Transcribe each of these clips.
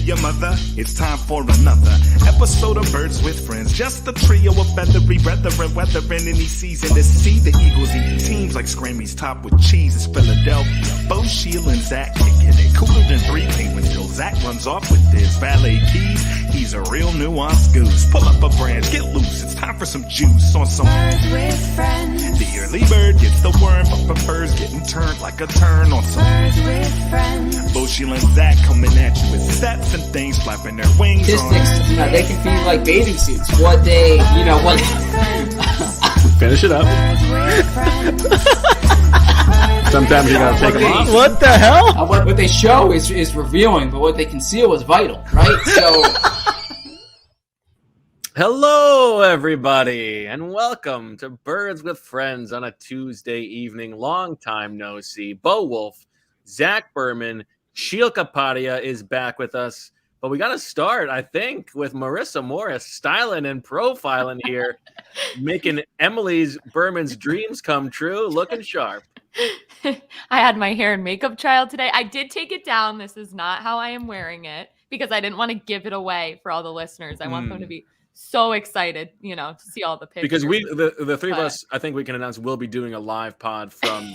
your mother. It's time for another episode of Birds with Friends. Just a trio of feathery brethren, weathering any season to see the Eagles eat teams like Scrammy's top with cheese. It's Philadelphia. Bo, Sheil, and Zach kicking it cooler than 3 penguins till Zach runs off with his valet keys. He's a real nuanced goose. Pull up a branch, get loose. It's time for some juice on some Birds with Friends. The early bird gets the worm, but prefers getting turned like a turn on some Birds with Friends. Bo, Sheil, and Zach coming at you with sets and things flapping their wings on. They can be like bathing suits. What they, what... Finish it up. Sometimes you gotta take them off. What the hell? What they show is revealing, but what they conceal is vital, right? So... Hello, everybody, and welcome to Birds with Friends on a Tuesday evening. Long time no see. Bo Wulf, Zach Berman, Sheil Kapadia is back with us. But we got to start, I think, with Marissa Morris styling and profiling here, making Berman's dreams come true, looking sharp. I had my hair and makeup trial today. I did take it down. This is not how I am wearing it because I didn't want to give it away for all the listeners. I want them to be so excited, to see all the pictures. Because the three of us, I think we can announce, we'll be doing a live pod from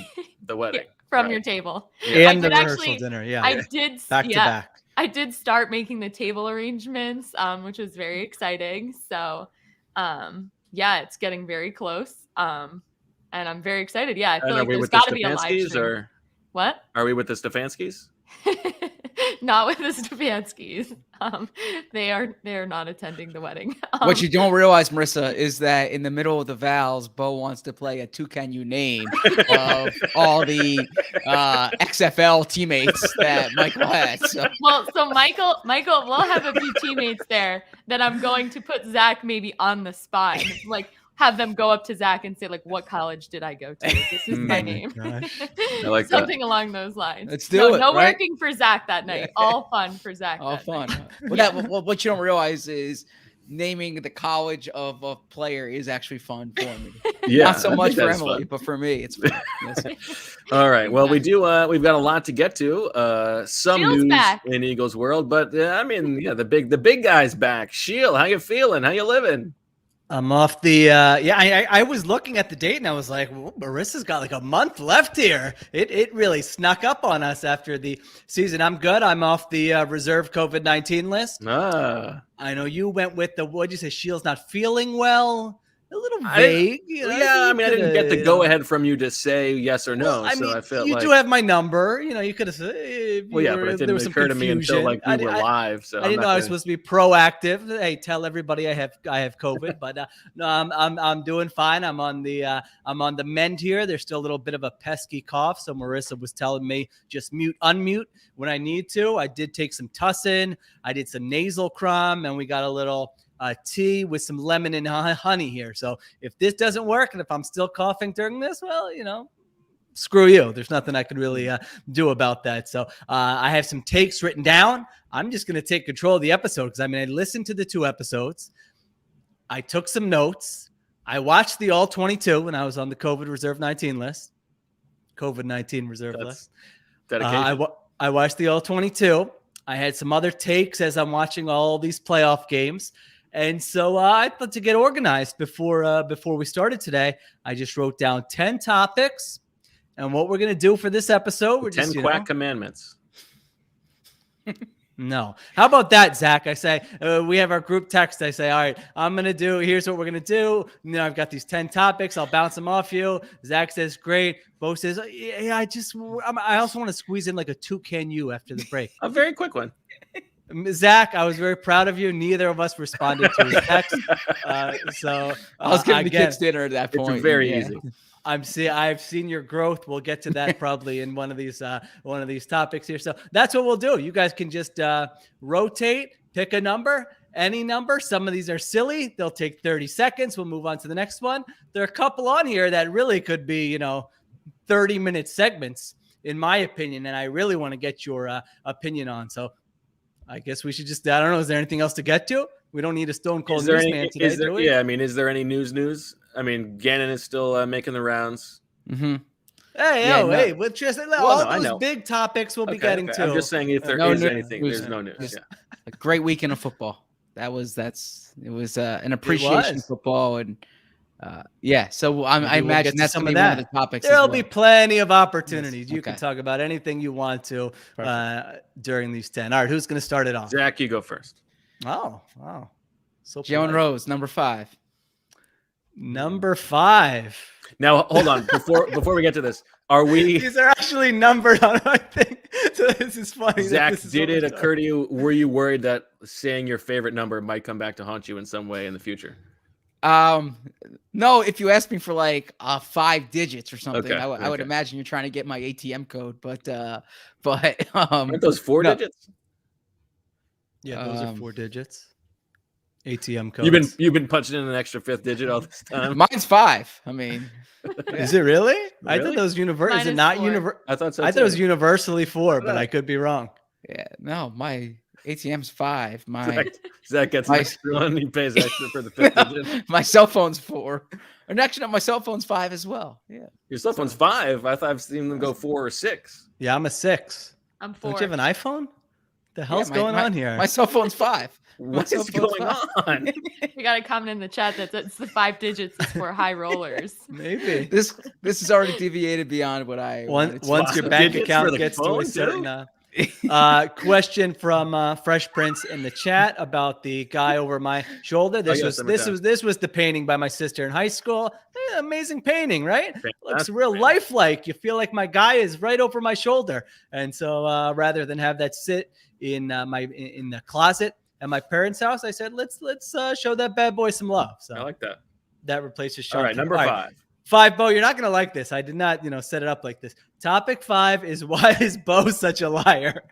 the wedding. From your table. Yeah. And the rehearsal dinner, yeah. I did. Back to back. I did start making the table arrangements, which was very exciting. So, it's getting very close. And I'm very excited. Yeah, I feel like there's got to be a live stream. What? Are we with the Stefanskis? Not with the Stefanskis. They are not attending the wedding. What you don't realize, Marissa, is that in the middle of the vows, Bo wants to play a "Two Can You Name" of all the XFL teammates that Michael had. So Michael will have a few teammates there that I'm going to put Zach maybe on the spot, like have them go up to Zach and say, like, what college did I go to? This is my name. I like something along those lines. Let's do it. No right? working for Zach that night. All fun for Zach. All fun. What you don't realize is naming the college of a player is actually fun for me. Yeah, not so much for Emily, but for me, it's fun. All right. Well, we've got a lot to get to. Some Sheil's news back in Eagles world, but the big guy's back. Sheil, how you feeling? How you living? I'm off the I was looking at the date and I was like, well, Marissa's got like a month left here. It really snuck up on us after the season. I'm good. I'm off the reserve COVID-19 list. I know you went with what'd you say? Sheil's not feeling well. A little vague. I didn't get the go-ahead from you to say yes or no. Well, I felt you do have my number. You could have said. But it didn't occur to me until we were live. So I didn't know I was supposed to be proactive. Hey, tell everybody I have COVID, but no, I'm doing fine. I'm on the mend here. There's still a little bit of a pesky cough, so Marissa was telling me just unmute when I need to. I did take some Tussin. I did some nasal crumb, and we got a little tea with some lemon and honey here. So if this doesn't work and if I'm still coughing during this, well, screw you. There's nothing I could really do about that. So I have some takes written down. I'm just going to take control of the episode because I listened to the 2 episodes. I took some notes. I watched the all 22 when I was on the COVID reserve 19 list. COVID-19 reserve list. Dedication. I watched the all 22. I had some other takes as I'm watching all these playoff games. And so I thought to get organized before we started today, I just wrote down 10 topics. And what we're going to do for this episode, we're 10 just quack commandments. No. How about that, Zach? I say, we have our group text. I say, all right, here's what we're going to do. I've got these 10 topics. I'll bounce them off you. Zach says, great. Bo says, yeah, I also want to squeeze in like a 2 can you after the break. A very quick one. Zach, I was very proud of you. Neither of us responded to his text. So I was giving the kids dinner at that point. It's very easy. I've seen your growth. We'll get to that probably in one of these topics here. So that's what we'll do. You guys can just rotate, pick a number, any number. Some of these are silly. They'll take 30 seconds. We'll move on to the next one. There are a couple on here that really could be, 30-minute segments, in my opinion, and I really want to get your opinion on. So I guess we should just, I don't know. Is there anything else to get to? We don't need a stone cold newsman today, do we? Yeah, is there any news? Gannon is still making the rounds. Mm-hmm. Hey, we'll just all those big topics we'll be getting to. I'm just saying if there is anything, there's no news. Yeah. a great weekend of football. It was an appreciation of football, and so I imagine that's going to be one of the topics. There'll be plenty of opportunities. Yes. You can talk about anything you want to during these 10. All right, who's going to start it off? Zach, you go first. Oh, wow. So Jalen Rose, number 5. Number 5. Now, hold on. Before we get to this, are we? These are actually numbered on my thing. So this is funny. Zach, did it occur to you? Were you worried that saying your favorite number might come back to haunt you in some way in the future? No. If you asked me for like 5 digits or something, okay, I would imagine you're trying to get my ATM code. But aren't those 4 digits? Yeah, those are 4 digits. ATM codes. You've been punching in an extra 5th digit all this time. Mine's 5. I mean, is it really? I thought those universal. Is it not universal? I thought so. I thought it was universally 4, but I could be wrong. Yeah, no, my ATM's 5. Zach gets an extra one. He pays extra for the 5th digit. My cell phone's 4. Or actually, no, my cell phone's 5 as well. Yeah. Your cell phone's 5. I thought I've seen them go 4 or 6. Yeah, I'm a 6. I'm 4. Don't you have an iPhone? The hell's going on here? My cell phone's 5. What is going on? We got a comment in the chat that it's the 5 digits is for high rollers. Maybe this is already deviated beyond what I once your bank account gets to a certain question from Fresh Prince in the chat about the guy over my shoulder. This was the painting by my sister in high school. Amazing painting, right? Looks real lifelike. You feel like my guy is right over my shoulder. And so rather than have that sit in the closet at my parents' house, I said, let's show that bad boy some love. So I like that. That replaces Sean. All right, number 5. 5, Bo, you're not going to like this. I did not, set it up like this. Topic 5 is, why is Bo such a liar?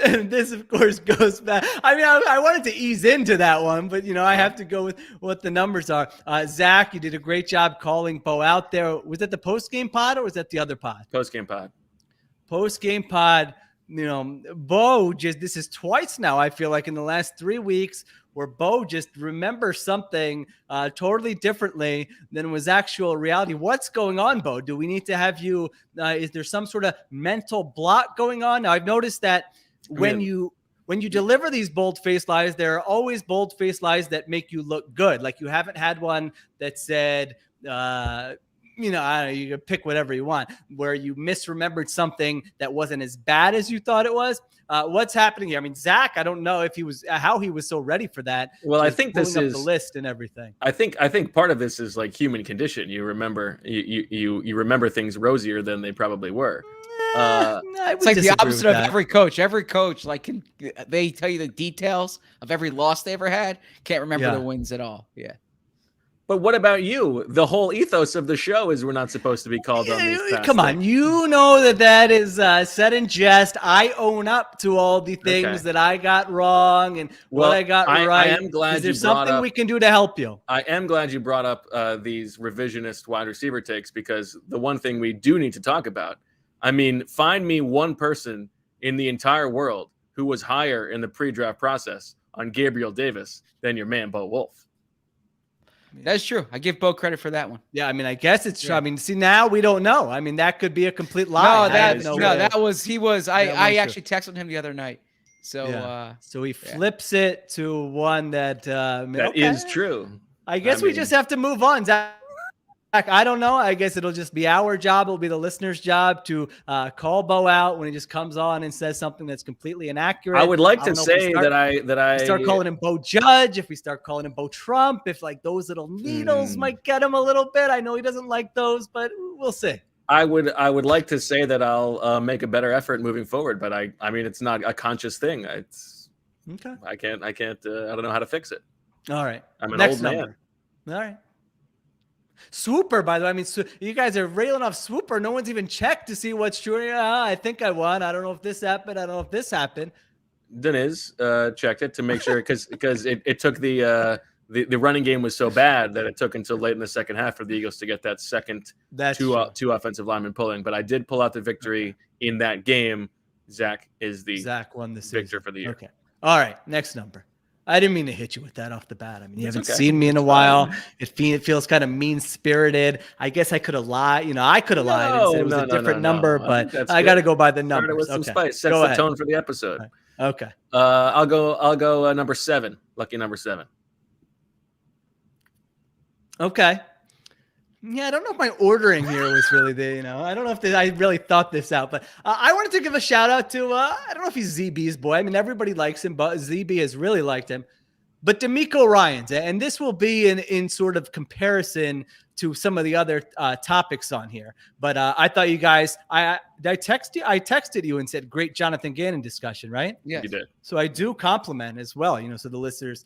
And this, of course, goes back. I mean, I wanted to ease into that one, but, I have to go with what the numbers are. Zach, you did a great job calling Bo out there. Was that the post-game pod or was that the other pod? Post-game pod. Post-game pod. Bo this is twice now, I feel like, in the last 3 weeks, where Bo just remembers something totally differently than was actual reality. What's going on, Bo? Do we need to have you? Is there some sort of mental block going on? Now, I've noticed that when you deliver these bold-faced lies, there are always bold-faced lies that make you look good. Like you haven't had one that said, I don't know, you can pick whatever you want, where you misremembered something that wasn't as bad as you thought it was. What's happening here? I mean, Zach, I don't know if how he was so ready for that. Well, I think this is the list and everything. I think part of this is like human condition. You remember, you remember things rosier than they probably were. It's like the opposite of every coach. Every coach, they tell you the details of every loss they ever had. Can't remember the wins at all. Yeah. But what about you? The whole ethos of the show is we're not supposed to be called on these past Come on, you know that is said in jest. I own up to all the things that I got wrong and what I got right. I am glad there's something we can do to help you. I am glad you brought up these revisionist wide receiver takes, because the one thing we do need to talk about, I mean, find me one person in the entire world who was higher in the pre-draft process on Gabriel Davis than your man, Bo Wulf. That's true. I give Bo credit for that one. Yeah, I mean, I guess it's true. I mean, see, now we don't know. I mean, that could be a complete lie. He was. I actually texted him the other night. So, so he flips it to one that is true. I guess we just have to move on. Zach, I don't know. I guess it'll just be our job. It'll be the listener's job to call Bo out when he just comes on and says something that's completely inaccurate. I would like to say that I start calling him Bo Judge. If we start calling him Bo Trump, if like those little needles might get him a little bit. I know he doesn't like those, but we'll see. I would like to say that I'll make a better effort moving forward, but I mean, it's not a conscious thing. It's okay. I can't. I don't know how to fix it. All right. I'm an Next old number. man. All right. Swooper, by the way. I mean, you guys are railing off Swooper. No one's even checked to see what's true. I think I won. I don't know if this happened. I don't know if this happened. Deniz checked it to make sure, because it took the running game was so bad that it took until late in the second half for the Eagles to get that second two offensive linemen pulling. But I did pull out the victory in that game. Zach won the victor for the year. Okay. All right. Next number. I didn't mean to hit you with that off the bat. I mean, you haven't okay. seen me in a while. It feels kind of mean-spirited. I guess I could have lied. I could have lied and said it was a different number, but I got to go by the numbers. With some spice. Sets the tone for the episode. Okay. I'll go number 7. Lucky number 7. Okay. Yeah, I don't know if my ordering here was really I don't know if I really thought this out, but I wanted to give a shout out to, I don't know if he's ZB's boy. I mean, everybody likes him, but ZB has really liked him. But D'Amico Ryans, and this will be in sort of comparison to some of the other topics on here. But I thought you guys, I texted you and said, great Jonathan Gannon discussion, right? Yeah, you did. So I do compliment as well, so the listeners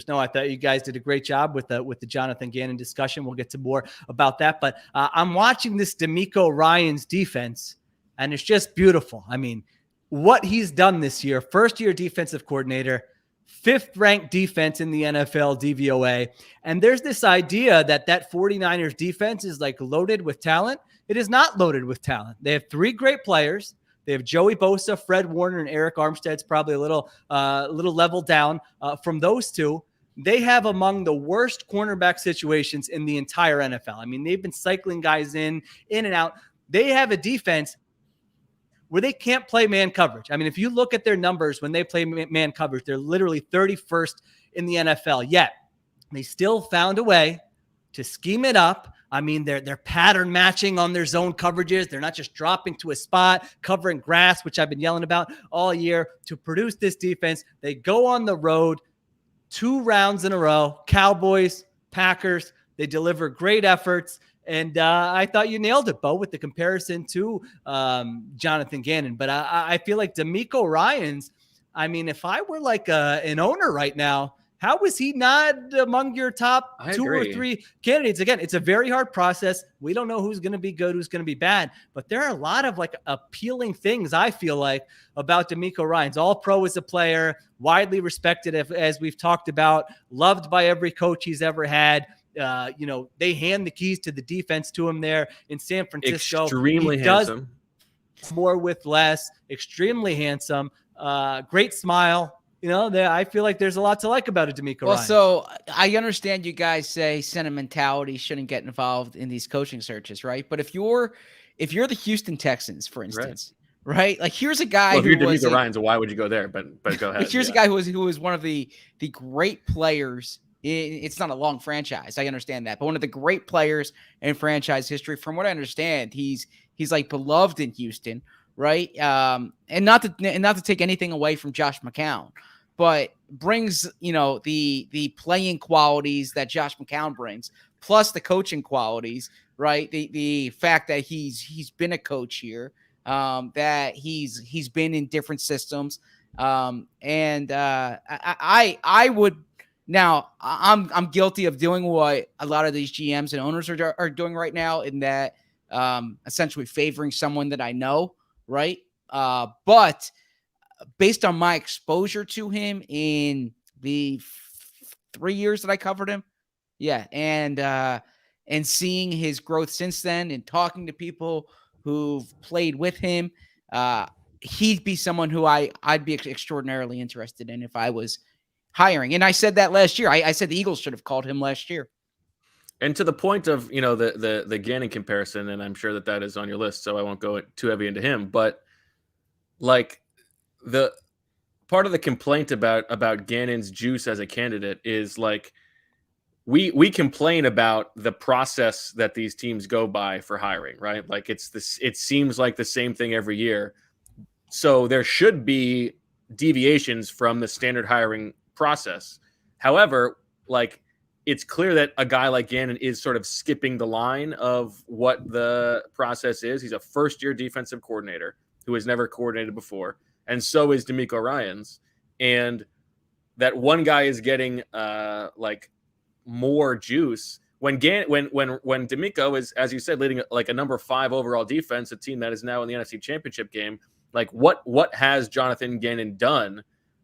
know I thought you guys did a great job with the Jonathan Gannon discussion. We'll get to more about that. But I'm watching this D'Amico Ryans defense, and it's just beautiful. I mean, what he's done this year, first-year defensive coordinator, 5th ranked defense in the NFL DVOA. And there's this idea that 49ers defense is like loaded with talent. It is not loaded with talent. They have 3 great players. They have Joey Bosa, Fred Warner, and Eric Armstead's probably a little level down from those 2. They have among the worst cornerback situations in the entire NFL. I mean, they've been cycling guys in and out. They have a defense where they can't play man coverage. I mean, if you look at their numbers when they play man coverage, they're literally 31st in the NFL. Yet they still found a way to scheme it up. I mean, they're pattern matching on their zone coverages. They're not just dropping to a spot, covering grass, which I've been yelling about all year, to produce this defense. They go on the road 2 rounds in a row, Cowboys, Packers. They deliver great efforts. And I thought you nailed it, Bo, with the comparison to Jonathan Gannon. But I feel like D'Amico Ryans, I mean, if I were like an owner right now, how is he not among your top 2 or 3 candidates? Again, it's a very hard process. We don't know who's going to be good, who's going to be bad. But there are a lot of like appealing things, I feel like, about D'Amico Ryans. All pro as a player, widely respected, as we've talked about, loved by every coach he's ever had. They hand the keys to the defense to him there in San Francisco. Extremely handsome. More with less. Extremely handsome. Great smile. I feel like there's a lot to like about it, D'Amico Ryans. So I understand you guys say sentimentality shouldn't get involved in these coaching searches, right? But if you're the Houston Texans, for instance, right? Like here's a guy who if you're D'Amico Ryans, why would you go there? But go ahead. Here's a guy who was one of the great players. It's not a long franchise. I understand that, but one of the great players in franchise history. From what I understand, he's like beloved in Houston, right? And not to take anything away from Josh McCown, but brings the playing qualities that Josh McCown brings, plus the coaching qualities, right? The fact that he's been a coach here, that he's been in different systems, and I would. Now, I'm guilty of doing what a lot of these GMs and owners are doing right now, in that essentially favoring someone that I know, right? But based on my exposure to him in the 3 years that I covered him, and seeing his growth since then, and talking to people who've played with him, he'd be someone who I'd be extraordinarily interested in if I was hiring. And I said that last year. I said the Eagles should have called him last year. And to the point of, the Gannon comparison, and I'm sure that is on your list, so I won't go too heavy into him, but like the part of the complaint about Gannon's juice as a candidate is like, we complain about the process that these teams go by for hiring, right? Like it seems like the same thing every year. So there should be deviations from the standard hiring process. However, like it's clear that a guy like Gannon is sort of skipping the line of what the process is. He's a first-year defensive coordinator who has never coordinated before, and so is D'Amico Ryans. And that one guy is getting like more juice when D'Amico is, as you said, leading like a number 5 overall defense, a team that is now in the NFC Championship game. Like what has Jonathan Gannon done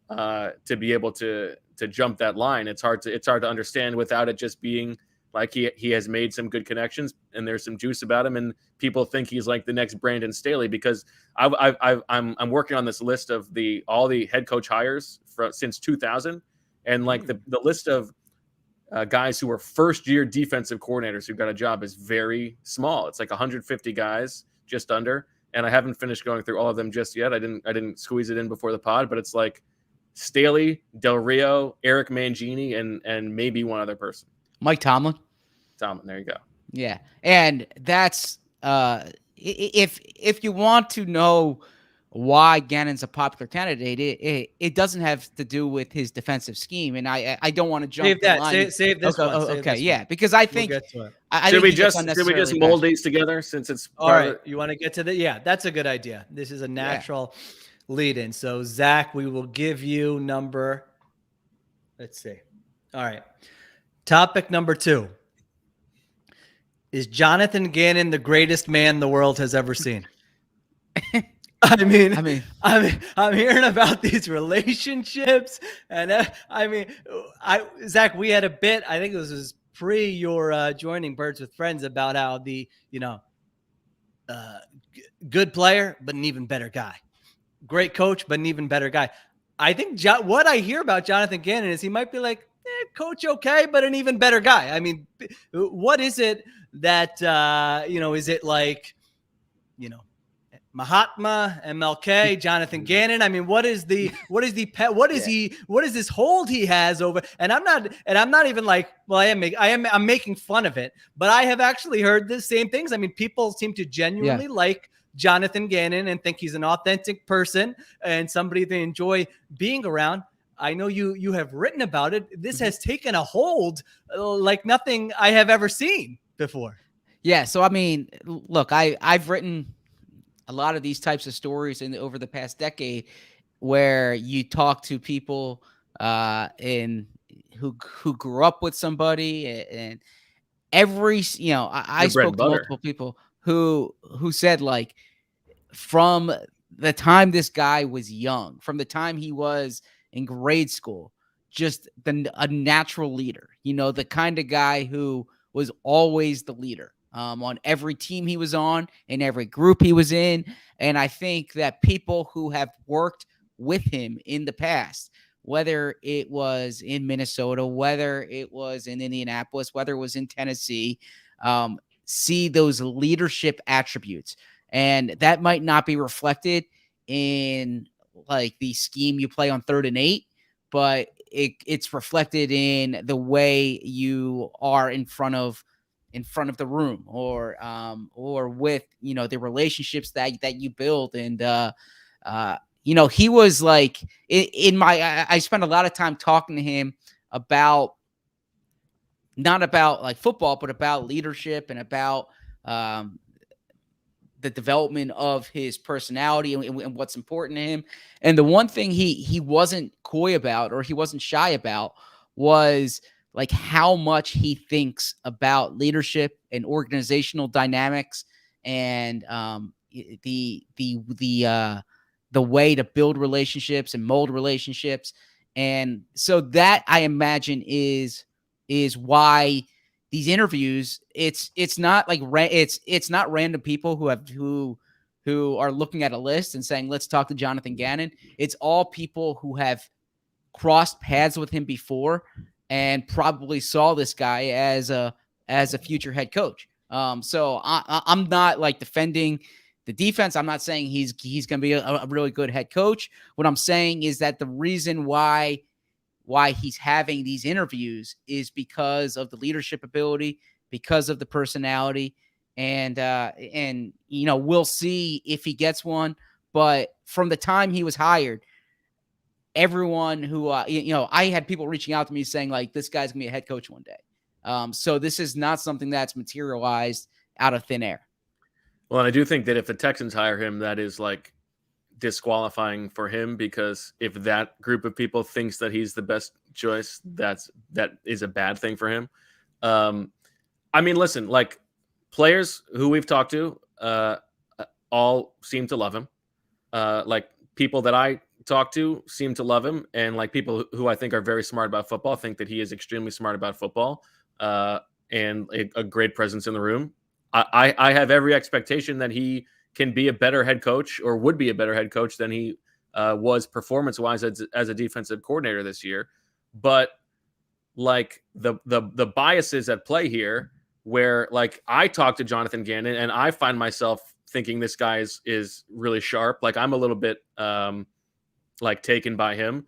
to be able to jump that line? It's hard to understand without it just being like he has made some good connections and there's some juice about him, and people think he's like the next Brandon Staley, because I'm working on this list of all the head coach hires since 2000, And like the list of guys who are first-year defensive coordinators who got a job is very small. It's like 150 guys, just under. And I haven't finished going through all of them just yet. I didn't squeeze it in before the pod, but it's like Staley, Del Rio, Eric Mangini, and maybe one other person. Mike Tomlin. There you go. Yeah, and that's if you want to know why Gannon's a popular candidate, it doesn't have to do with his defensive scheme, and I don't want to jump. Save that. Save this one. Okay, yeah, because I think should we just mold these together since it's all right? You want to get to the that's a good idea. This is a natural lead in. So Zach, we will give you number. Let's see. All right. Topic number 2. Is Jonathan Gannon the greatest man the world has ever seen? I'm hearing about these relationships, and Zach, we had a bit. I think it was pre your joining Birds with Friends about how the good player but an even better guy, great coach but an even better guy. I think what I hear about Jonathan Gannon is he might be like coach okay, but an even better guy. I mean, what is it that is it like Mahatma, MLK, Jonathan Gannon? I mean, what is this hold he has over? And I'm not even like, well, I'm making fun of it, but I have actually heard the same things. I mean, people seem to genuinely like Jonathan Gannon and think he's an authentic person and somebody they enjoy being around. I know you have written about it. This has taken a hold like nothing I have ever seen before. Yeah. So, I mean, look, I've written a lot of these types of stories over the past decade where you talk to people who grew up with somebody, and every, I spoke to multiple people who said, like, from the time this guy was young, from the time he was in grade school, just a natural leader, the kind of guy who was always the leader on every team he was on, in every group he was in. And I think that people who have worked with him in the past, whether it was in Minnesota, whether it was in Indianapolis, whether it was in Tennessee, see those leadership attributes. And that might not be reflected in like the scheme you play on 3rd and 8, but it's reflected in the way you are in front of the room, or with, the relationships that you build. And, he was like I spent a lot of time talking to him about, not about like football, but about leadership and about, the development of his personality and what's important to him. And the one thing he wasn't coy about, or he wasn't shy about, was like how much he thinks about leadership and organizational dynamics, and the way to build relationships and mold relationships. And so that, I imagine, is why these interviews, it's not like it's not random people who are looking at a list and saying, let's talk to Jonathan Gannon. It's all people who have crossed paths with him before and probably saw this guy as a future head coach. So I'm not like defending the defense. I'm not saying he's going to be a really good head coach. What I'm saying is that the reason why he's having these interviews is because of the leadership ability, because of the personality, and we'll see if he gets one. But from the time he was hired, everyone who, I had people reaching out to me saying, like, this guy's gonna be a head coach one day. So this is not something that's materialized out of thin air. Well, and I do think that if the Texans hire him, that is like disqualifying for him, because if that group of people thinks that he's the best choice, that is a bad thing for him. I mean, listen, like, players who we've talked to all seem to love him. Like, people that I talk to seem to love him, and like people who I think are very smart about football think that he is extremely smart about football, and a great presence in the room. I have every expectation that he can be a better head coach, or would be a better head coach than he was performance-wise as a defensive coordinator this year. but like the biases at play here, where like I talk to Jonathan Gannon and I find myself thinking this guy is really sharp. Like I'm a little bit like taken by him.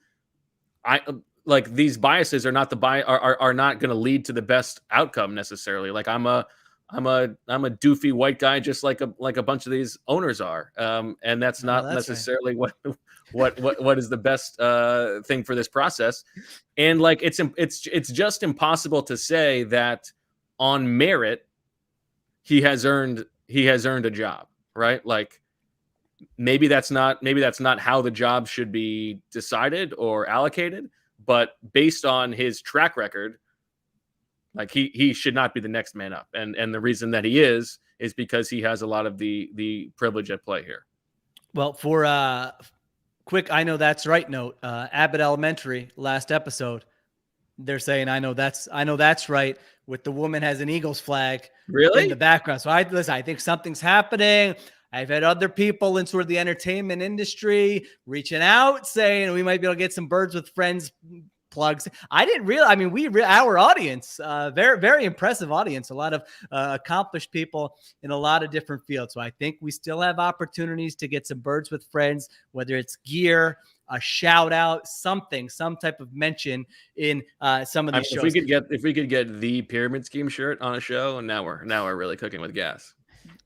I like these biases are not are not going to lead to the best outcome necessarily. Like I'm a doofy white guy, just like a bunch of these owners are, and that's not necessarily right. what is the best thing for this process. And like it's just impossible to say that on merit he has earned a job, right? Like maybe that's not how the job should be decided or allocated, but based on his track record, like he should not be the next man up. And the reason that he is because he has a lot of the privilege at play here. Well, for quick, I know that's right note, Abbott Elementary last episode, they're saying, I know that's right, with the woman has an Eagles flag in the background. So I think something's happening. I've had other people in sort of the entertainment industry reaching out saying we might be able to get some Birds with Friends plugs. I didn't realize, I mean, our audience, very, very impressive audience, a lot of accomplished people in a lot of different fields. So I think we still have opportunities to get some Birds with Friends, whether it's gear, a shout out, some type of mention in some of these shows. If we could get the Pyramid Scheme shirt on a show, and now we're really cooking with gas.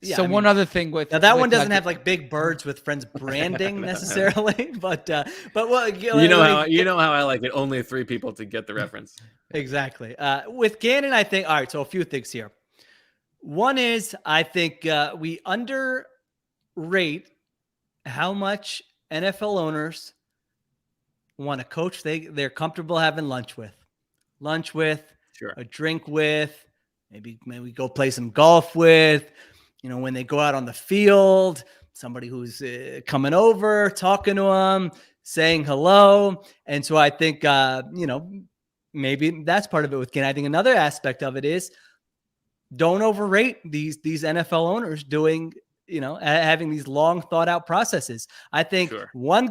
Yeah, so one other thing with now that one doesn't have like big Birds with Friends branding necessarily, but well, you know how I like it. Only 3 people to get the reference. Exactly. With Gannon, I think. All right, so a few things here. One is I think we underrate how much NFL owners want a coach they're comfortable having lunch with, sure, a drink with, maybe go play some golf with. You know, when they go out on the field, somebody who's coming over, talking to them, saying hello. And so I think, maybe that's part of it with Gannon. I think another aspect of it is don't overrate these NFL owners doing, having these long thought out processes. I think one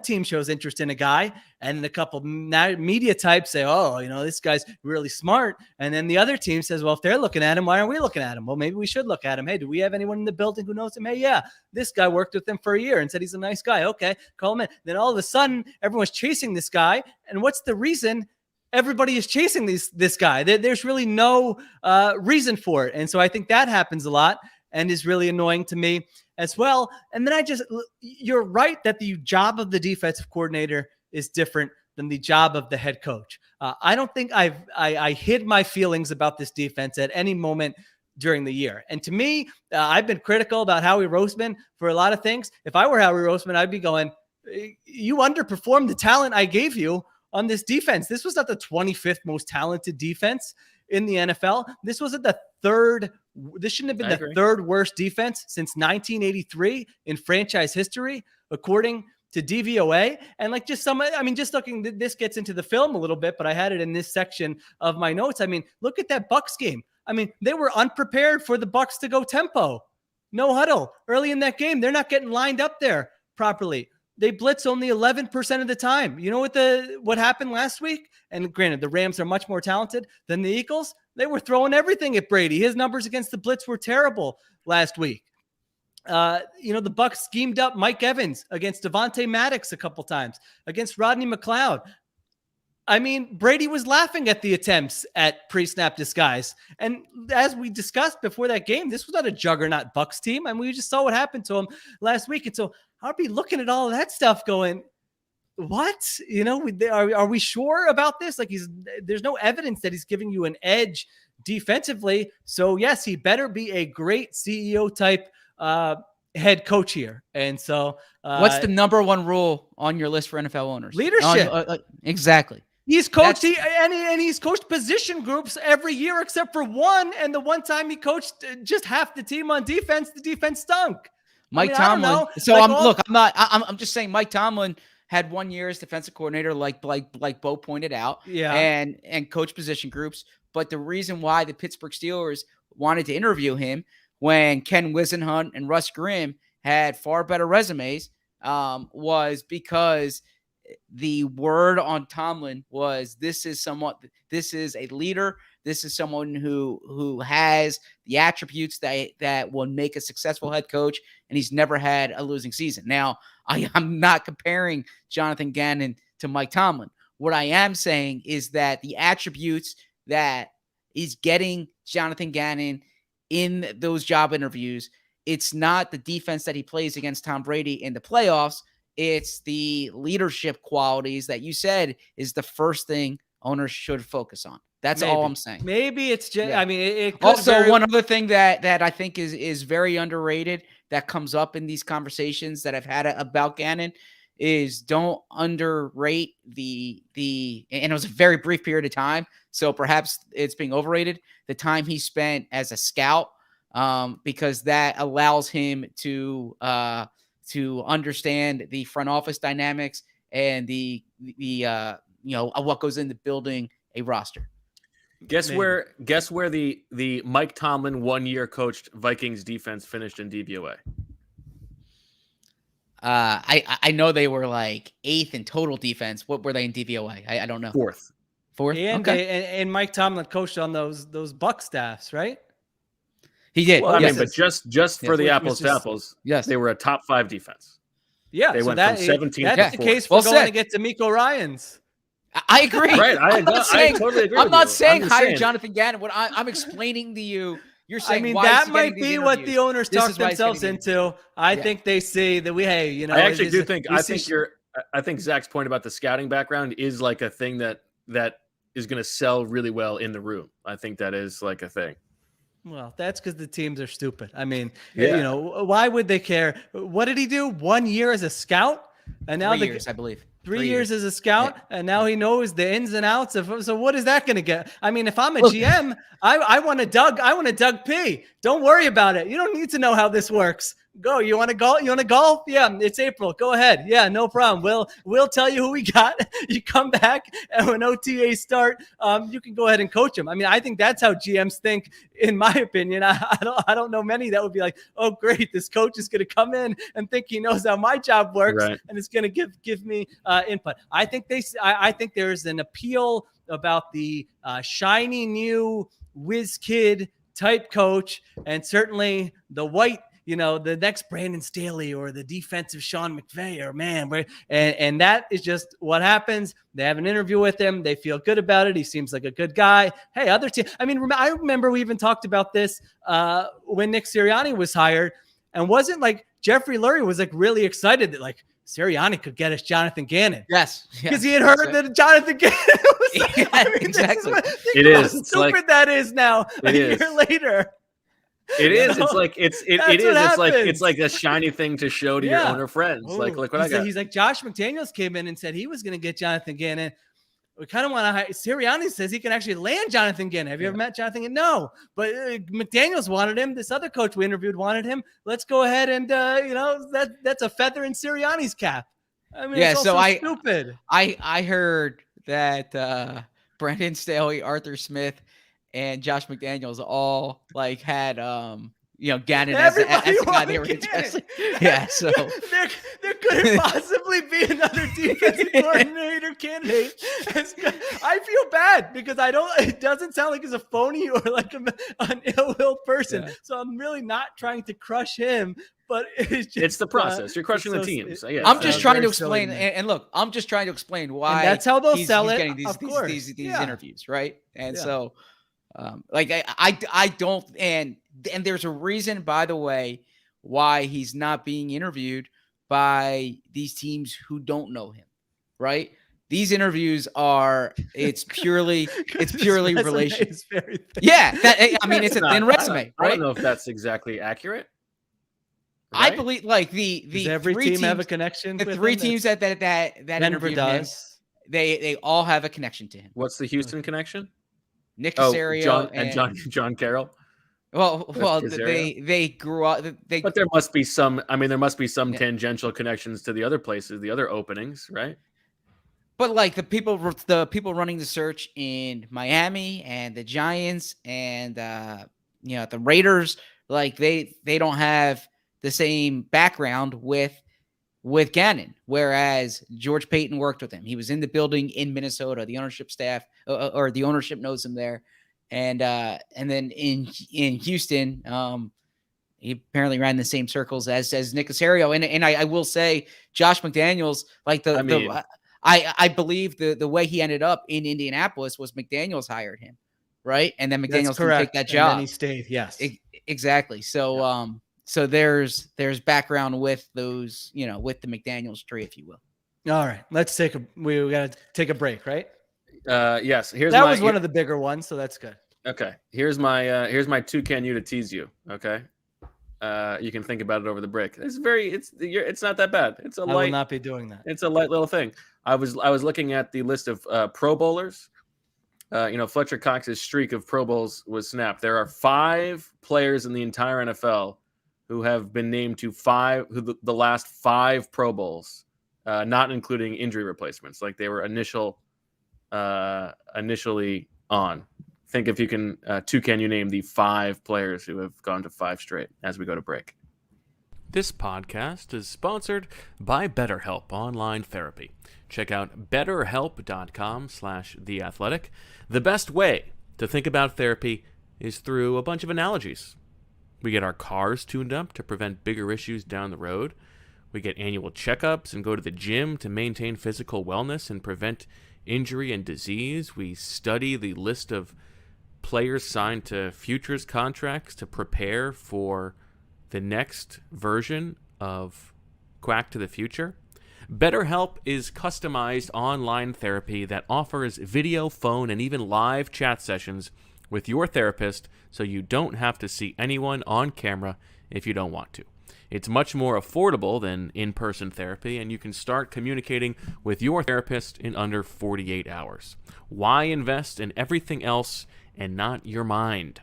team shows interest in a guy and a couple media types say, oh, this guy's really smart. And then the other team says, well, if they're looking at him, why aren't we looking at him? Well, maybe we should look at him. Hey, do we have anyone in the building who knows him? Hey, yeah, this guy worked with him for a year and said he's a nice guy. Okay, call him in. Then all of a sudden everyone's chasing this guy. And what's the reason? Everybody is chasing this guy. There's really no reason for it. And so I think that happens a lot and is really annoying to me as well. And then you're right that the job of the defensive coordinator is different than the job of the head coach. I don't think I hid my feelings about this defense at any moment during the year. And to me, I've been critical about Howie Roseman for a lot of things. If I were Howie Roseman, I'd be going, you underperformed the talent I gave you on this defense. This was not the 25th most talented defense in the NFL. This wasn't the third. This shouldn't have been the third worst defense since 1983 in franchise history, according to DVOA. And like just looking, this gets into the film a little bit, but I had it in this section of my notes. I mean, look at that Bucs game. I mean, they were unprepared for the Bucs to go tempo, no huddle early in that game. They're not getting lined up there properly. They blitz only 11% of the time. You know what happened last week? And granted, the Rams are much more talented than the Eagles. They were throwing everything at Brady. His numbers against the blitz were terrible last week. The Bucs schemed up Mike Evans against Devontae Maddox a couple times, against Rodney McLeod. I mean, Brady was laughing at the attempts at pre-snap disguise. And as we discussed before that game, this was not a juggernaut Bucs team. I mean, we just saw what happened to him last week. And so I'll be looking at all of that stuff going, what? Are we sure about this? Like there's no evidence that he's giving you an edge defensively. So yes, he better be a great CEO type head coach here. And so what's the number one rule on your list for NFL owners? Leadership. Exactly. He's coached and he's coached position groups every year except for one. And the one time he coached just half the team on defense, the defense stunk. Mike Tomlin. So I'm just saying Mike Tomlin had 1 year as defensive coordinator, like Bo pointed out, and coach position groups. But the reason why the Pittsburgh Steelers wanted to interview him when Ken Wisenhunt and Russ Grimm had far better resumes was because the word on Tomlin was this is a leader. This is someone who has the attributes that will make a successful head coach, and he's never had a losing season. Now, I'm not comparing Jonathan Gannon to Mike Tomlin. What I am saying is that the attributes that is getting Jonathan Gannon in those job interviews, it's not the defense that he plays against Tom Brady in the playoffs. It's the leadership qualities that you said is the first thing owners should focus on. That's all I'm saying. Maybe it's just, yeah. I mean, it could also one other thing that I think is very underrated that comes up in these conversations that I've had about Gannon is don't underrate and it was a very brief period of time, so perhaps it's being overrated, the time he spent as a scout, because that allows him to understand the front office dynamics and the what goes into building a roster. Guess where the Mike Tomlin 1 year coached Vikings defense finished in DVOA? I know they were like 8th in total defense. What were they in DVOA? I don't know. 4th. And okay. And Mike Tomlin coached on those Buck staffs, right? He did. Well, I mean, but just for the apples to apples, yes, they were a top 5 defense. Yeah, they went from 17. That's the case for going to get D'Amico Ryans. I agree. Right, I totally agree. I'm not saying hire saying. Jonathan Gannon. What I'm explaining to you, you're saying. I mean, why that might be what the owners talk themselves into. I think they see that I actually do think. I think Zach's point about the scouting background is like a thing that is going to sell really well in the room. I think that is like a thing. Well, that's because the teams are stupid. I mean, why would they care? What did he do? 1 year as a scout, and now 3 years, I believe. 3 years as a scout, and now he knows the ins and outs of. So what is that going to get? I mean, if I'm a GM, I want a Doug P. Don't worry about it. You don't need to know how this works. Go. You want to golf? You want to golf? Yeah, it's April. Go ahead. Yeah, no problem. We'll tell you who we got. You come back, and when OTAs start, you can go ahead and coach them. I mean, I think that's how GMs think. In my opinion, I don't know many that would be like, oh, great, this coach is going to come in and think he knows how my job works, and it's going to give me input. I think there's an appeal about the shiny new whiz kid type coach, and certainly the white. The next Brandon Staley or the defensive Sean McVay and that is just what happens. They have an interview with him. They feel good about it. He seems like a good guy. Hey, other team. I mean, I remember we even talked about this when Nick Sirianni was hired, and wasn't like Jeffrey Lurie was like really excited that like Sirianni could get us Jonathan Gannon. Yes. Because he had heard that Jonathan Gannon was like, exactly. It is. It's stupid like, that is now a year later. It is. It's like it is. It's like a shiny thing to show to your owner friends. Ooh, like what I got. He's like Josh McDaniels came in and said he was going to get Jonathan Gannon. We kind of want to hire. Sirianni says he can actually land Jonathan Gannon. Have you ever met Jonathan Gannon? No, but McDaniels wanted him. This other coach we interviewed wanted him. Let's go ahead and that's a feather in Sirianni's cap. I mean, it's also stupid. I heard that Brandon Staley, Arthur Smith, and Josh McDaniels all like had Gannon as the guy they were interested. Yeah, so there couldn't possibly be another defensive coordinator candidate. I feel bad because it doesn't sound like he's a phony or like an ill-will person. Yeah. So I'm really not trying to crush him. But it's the process. You're crushing the teams. I'm just trying to explain, and look, I'm just trying to explain why and that's how they'll sell he's it. Getting these interviews, right? And so, I don't, and there's a reason, by the way, why he's not being interviewed by these teams who don't know him, right? These interviews it's purely relation. Yeah, it's a thin resume, right? I don't know if that's exactly accurate. Right? I believe like does every team have a connection. The three teams that Denver does. They all have a connection to him. What's the Houston connection? Nick Caserio John Carroll. Well, they grew up. But there must be some. I mean, there must be some tangential connections to the other places, the other openings, right? But like the people running the search in Miami and the Giants and the Raiders, like they don't have the same background with with Gannon, whereas George Payton worked with him. He was in the building in Minnesota. The ownership staff or the ownership knows him there. And then in Houston, he apparently ran the same circles as Nick Caserio. And I will say Josh McDaniels, like I believe the way he ended up in Indianapolis was McDaniels hired him, right? And then McDaniels didn't take that job. And then he stayed. Yes, exactly. So so there's background with those, with the McDaniels tree, if you will. All right, we got to take a break, right? Yes. That was one of the bigger ones, so that's good. Okay. Here's my toucan you to tease you. Okay. You can think about it over the break. It's not that bad. I will not be doing that. It's a light little thing. I was looking at the list of Pro Bowlers. Fletcher Cox's streak of Pro Bowls was snapped. There are 5 players in the entire NFL who have been named to the last 5 Pro Bowls, not including injury replacements, like they were initially on. Think if you can you name the 5 players who have gone to 5 straight as we go to break. This podcast is sponsored by BetterHelp Online Therapy. Check out betterhelp.com/theathletic. The best way to think about therapy is through a bunch of analogies. We get our cars tuned up to prevent bigger issues down the road. We get annual checkups and go to the gym to maintain physical wellness and prevent injury and disease. We study the list of players signed to futures contracts to prepare for the next version of Quack to the Future. BetterHelp is customized online therapy that offers video, phone, and even live chat sessions with your therapist, so you don't have to see anyone on camera if you don't want to. It's much more affordable than in-person therapy, and you can start communicating with your therapist in under 48 hours. Why invest in everything else and not your mind?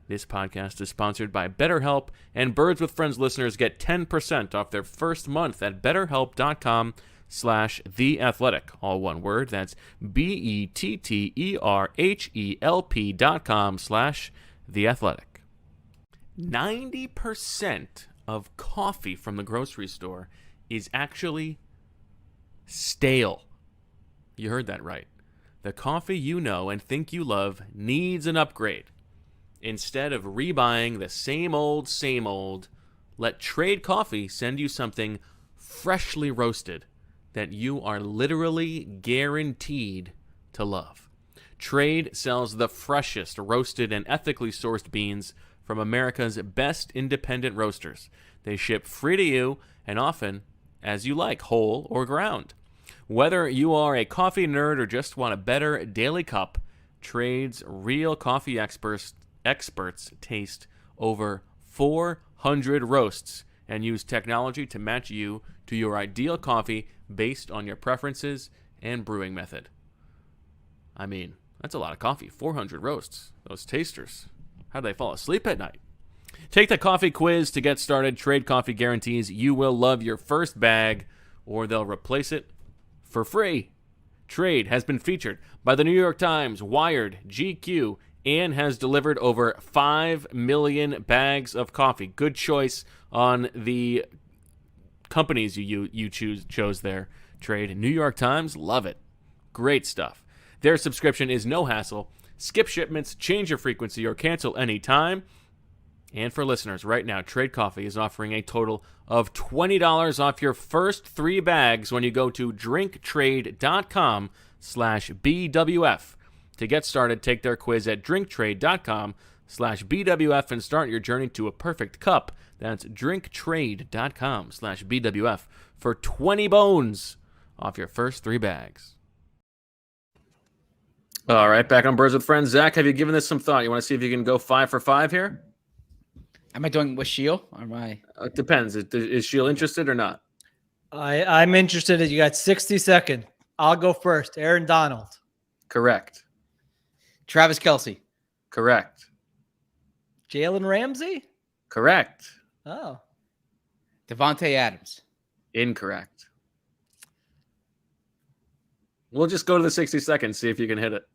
This podcast is sponsored by BetterHelp, and Birds with Friends listeners get 10% off their first month at betterhelp.com/theathletic. All one word. That's BetterHelp.com/theathletic. 90% of coffee from the grocery store is actually stale. You heard that right. The coffee you know and think you love needs an upgrade. Instead of rebuying the same old, let Trade Coffee send you something freshly roasted that you are literally guaranteed to love. Trade sells the freshest roasted and ethically sourced beans from America's best independent roasters. They ship free to you and often as you like, whole or ground. Whether you are a coffee nerd or just want a better daily cup, Trade's real coffee experts taste over 400 roasts and use technology to match you to your ideal coffee based on your preferences and brewing method. I mean, that's a lot of coffee. 400 roasts. Those tasters. How do they fall asleep at night? Take the coffee quiz to get started. Trade Coffee guarantees you will love your first bag or they'll replace it for free. Trade has been featured by the New York Times, Wired, GQ, and has delivered over 5 million bags of coffee. Good choice on the companies you chose there, Trade. New York Times, love it. Great stuff. Their subscription is no hassle. Skip shipments, change your frequency, or cancel anytime. And for listeners, right now, Trade Coffee is offering a total of $20 off your first 3 bags when you go to drinktrade.com/BWF. To get started, take their quiz at drinktrade.com/BWF and start your journey to a perfect cup. That's drinktrade.com/BWF for 20 bones off your first 3 bags. All right, back on Birds with Friends. Zach, have you given this some thought? You want to see if you can go 5 for 5 here? Am I doing with Sheil? Or am I? It depends. Is Sheil interested or not? I'm interested. You got 60 seconds. I'll go first. Aaron Donald. Correct. Travis Kelce. Correct. Jalen Ramsey. Correct. Oh. Devontae Adams. Incorrect. We'll just go to the 60 seconds, see if you can hit it.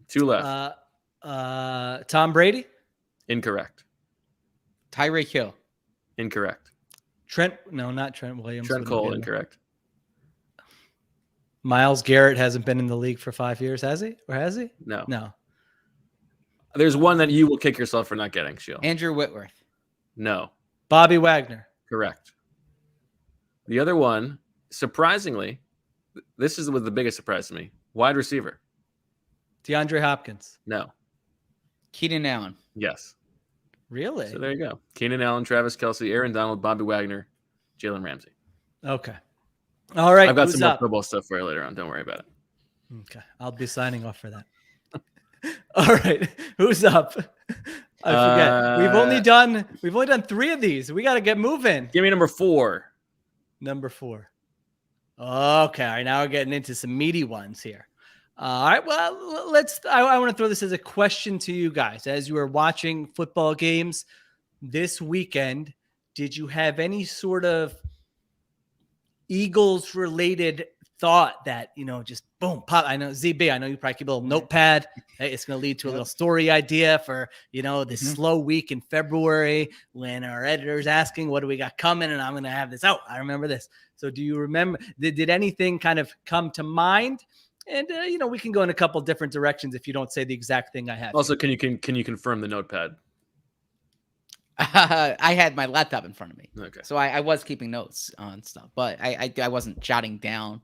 2 left. Tom Brady. Incorrect. Tyreek Hill. Incorrect. Not Trent Williams. Trent Cole, incorrect. Myles Garrett hasn't been in the league for 5 years, has he? Or has he? No. There's one that you will kick yourself for not getting, Sheil. Andrew Whitworth. No. Bobby Wagner. Correct. The other one, surprisingly, this was the biggest surprise to me. Wide receiver. DeAndre Hopkins. No. Keenan Allen. Yes. Really? So there you go. Keenan Allen, Travis Kelce, Aaron Donald, Bobby Wagner, Jalen Ramsey. Okay. All right. I've got some more football stuff for you later on. Don't worry about it. Okay. I'll be signing off for that. All right. Who's up? I forget. We've only done 3 of these. We got to get moving. Give me number 4. Number 4. Okay. All right, now we're getting into some meaty ones here. All right. Well, I want to throw this as a question to you guys. As you were watching football games this weekend, did you have any sort of Eagles related thought that, just boom, pop? I know ZB, I know you probably keep a little notepad. Hey, it's going to lead to a little story idea for, this slow week in February when our editor's asking, what do we got coming? And I'm going to have this out. I remember this. So do you remember, did anything kind of come to mind? And, we can go in a couple different directions if you don't say the exact thing I have. Also, can you confirm the notepad? I had my laptop in front of me. Okay. So I was keeping notes on stuff, but I wasn't jotting down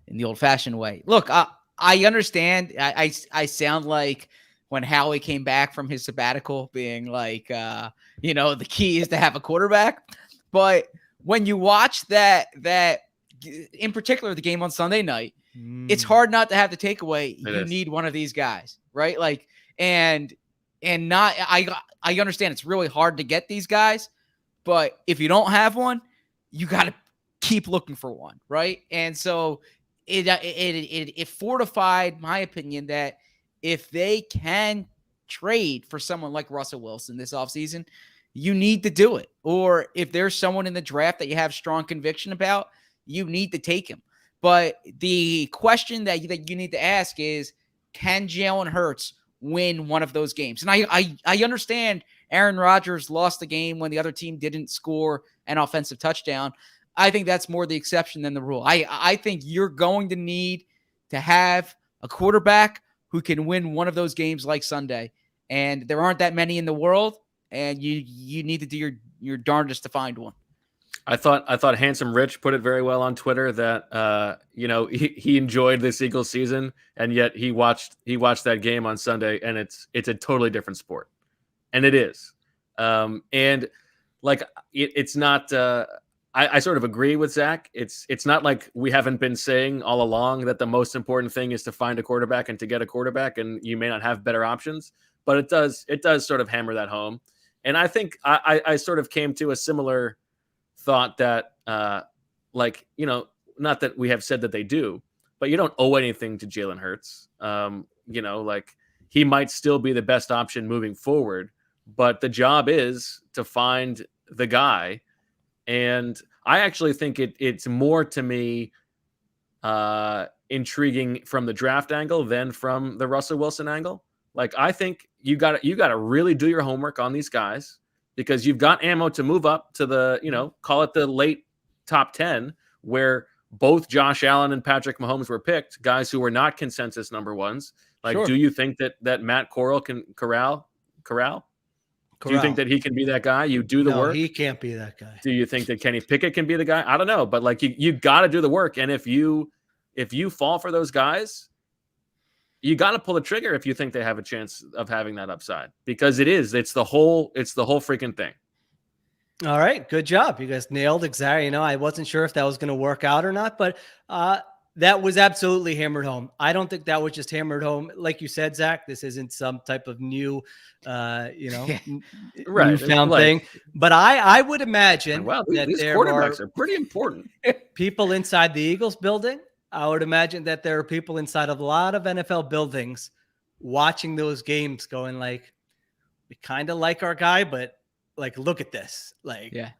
in the old fashioned way. Look, I understand. I sound like when Howie came back from his sabbatical being like, the key is to have a quarterback. But when you watch that in particular, the game on Sunday night, it's hard not to have the takeaway. You need one of these guys, right? Like, and not, I understand it's really hard to get these guys, but if you don't have one, you got to keep looking for one, right? And so it fortified my opinion that if they can trade for someone like Russell Wilson this offseason, you need to do it. Or if there's someone in the draft that you have strong conviction about, you need to take him. But the question that you need to ask is, can Jalen Hurts win one of those games? And I understand Aaron Rodgers lost the game when the other team didn't score an offensive touchdown. I think that's more the exception than the rule. I think you're going to need to have a quarterback who can win one of those games like Sunday. And there aren't that many in the world, and you need to do your darndest to find one. I thought Handsome Rich put it very well on Twitter that he enjoyed this Eagles season, and yet he watched that game on Sunday, and it's a totally different sport, and it is, and like it's not. I sort of agree with Zach. It's not like we haven't been saying all along that the most important thing is to find a quarterback and to get a quarterback, and you may not have better options, but it does sort of hammer that home, and I think I sort of came to a similar thought that not that we have said that they do, but you don't owe anything to Jalen Hurts. Like he might still be the best option moving forward, but the job is to find the guy. And I actually think it's more to me intriguing from the draft angle than from the Russell Wilson angle. Like I think you got to really do your homework on these guys, because you've got ammo to move up to the, call it the late top 10, where both Josh Allen and Patrick Mahomes were picked, guys who were not consensus number ones. Like, sure. Do you think that Matt Corral can corral? Do you think that he can be that guy? You do the work. He can't be that guy. Do you think that Kenny Pickett can be the guy? I don't know, but like you got to do the work. And if you fall for those guys, you got to pull the trigger if you think they have a chance of having that upside, because it's the whole freaking thing. All right. Good job. You guys nailed exactly. I wasn't sure if that was going to work out or not, but that was absolutely hammered home. I don't think that was just hammered home. Like you said, Zach, this isn't some type of new, newfound thing, but I would imagine that these quarterbacks are pretty important. People inside the Eagles building. I would imagine that there are people inside of a lot of NFL buildings watching those games going like, we kind of like our guy, but like, look at this. Like, yeah.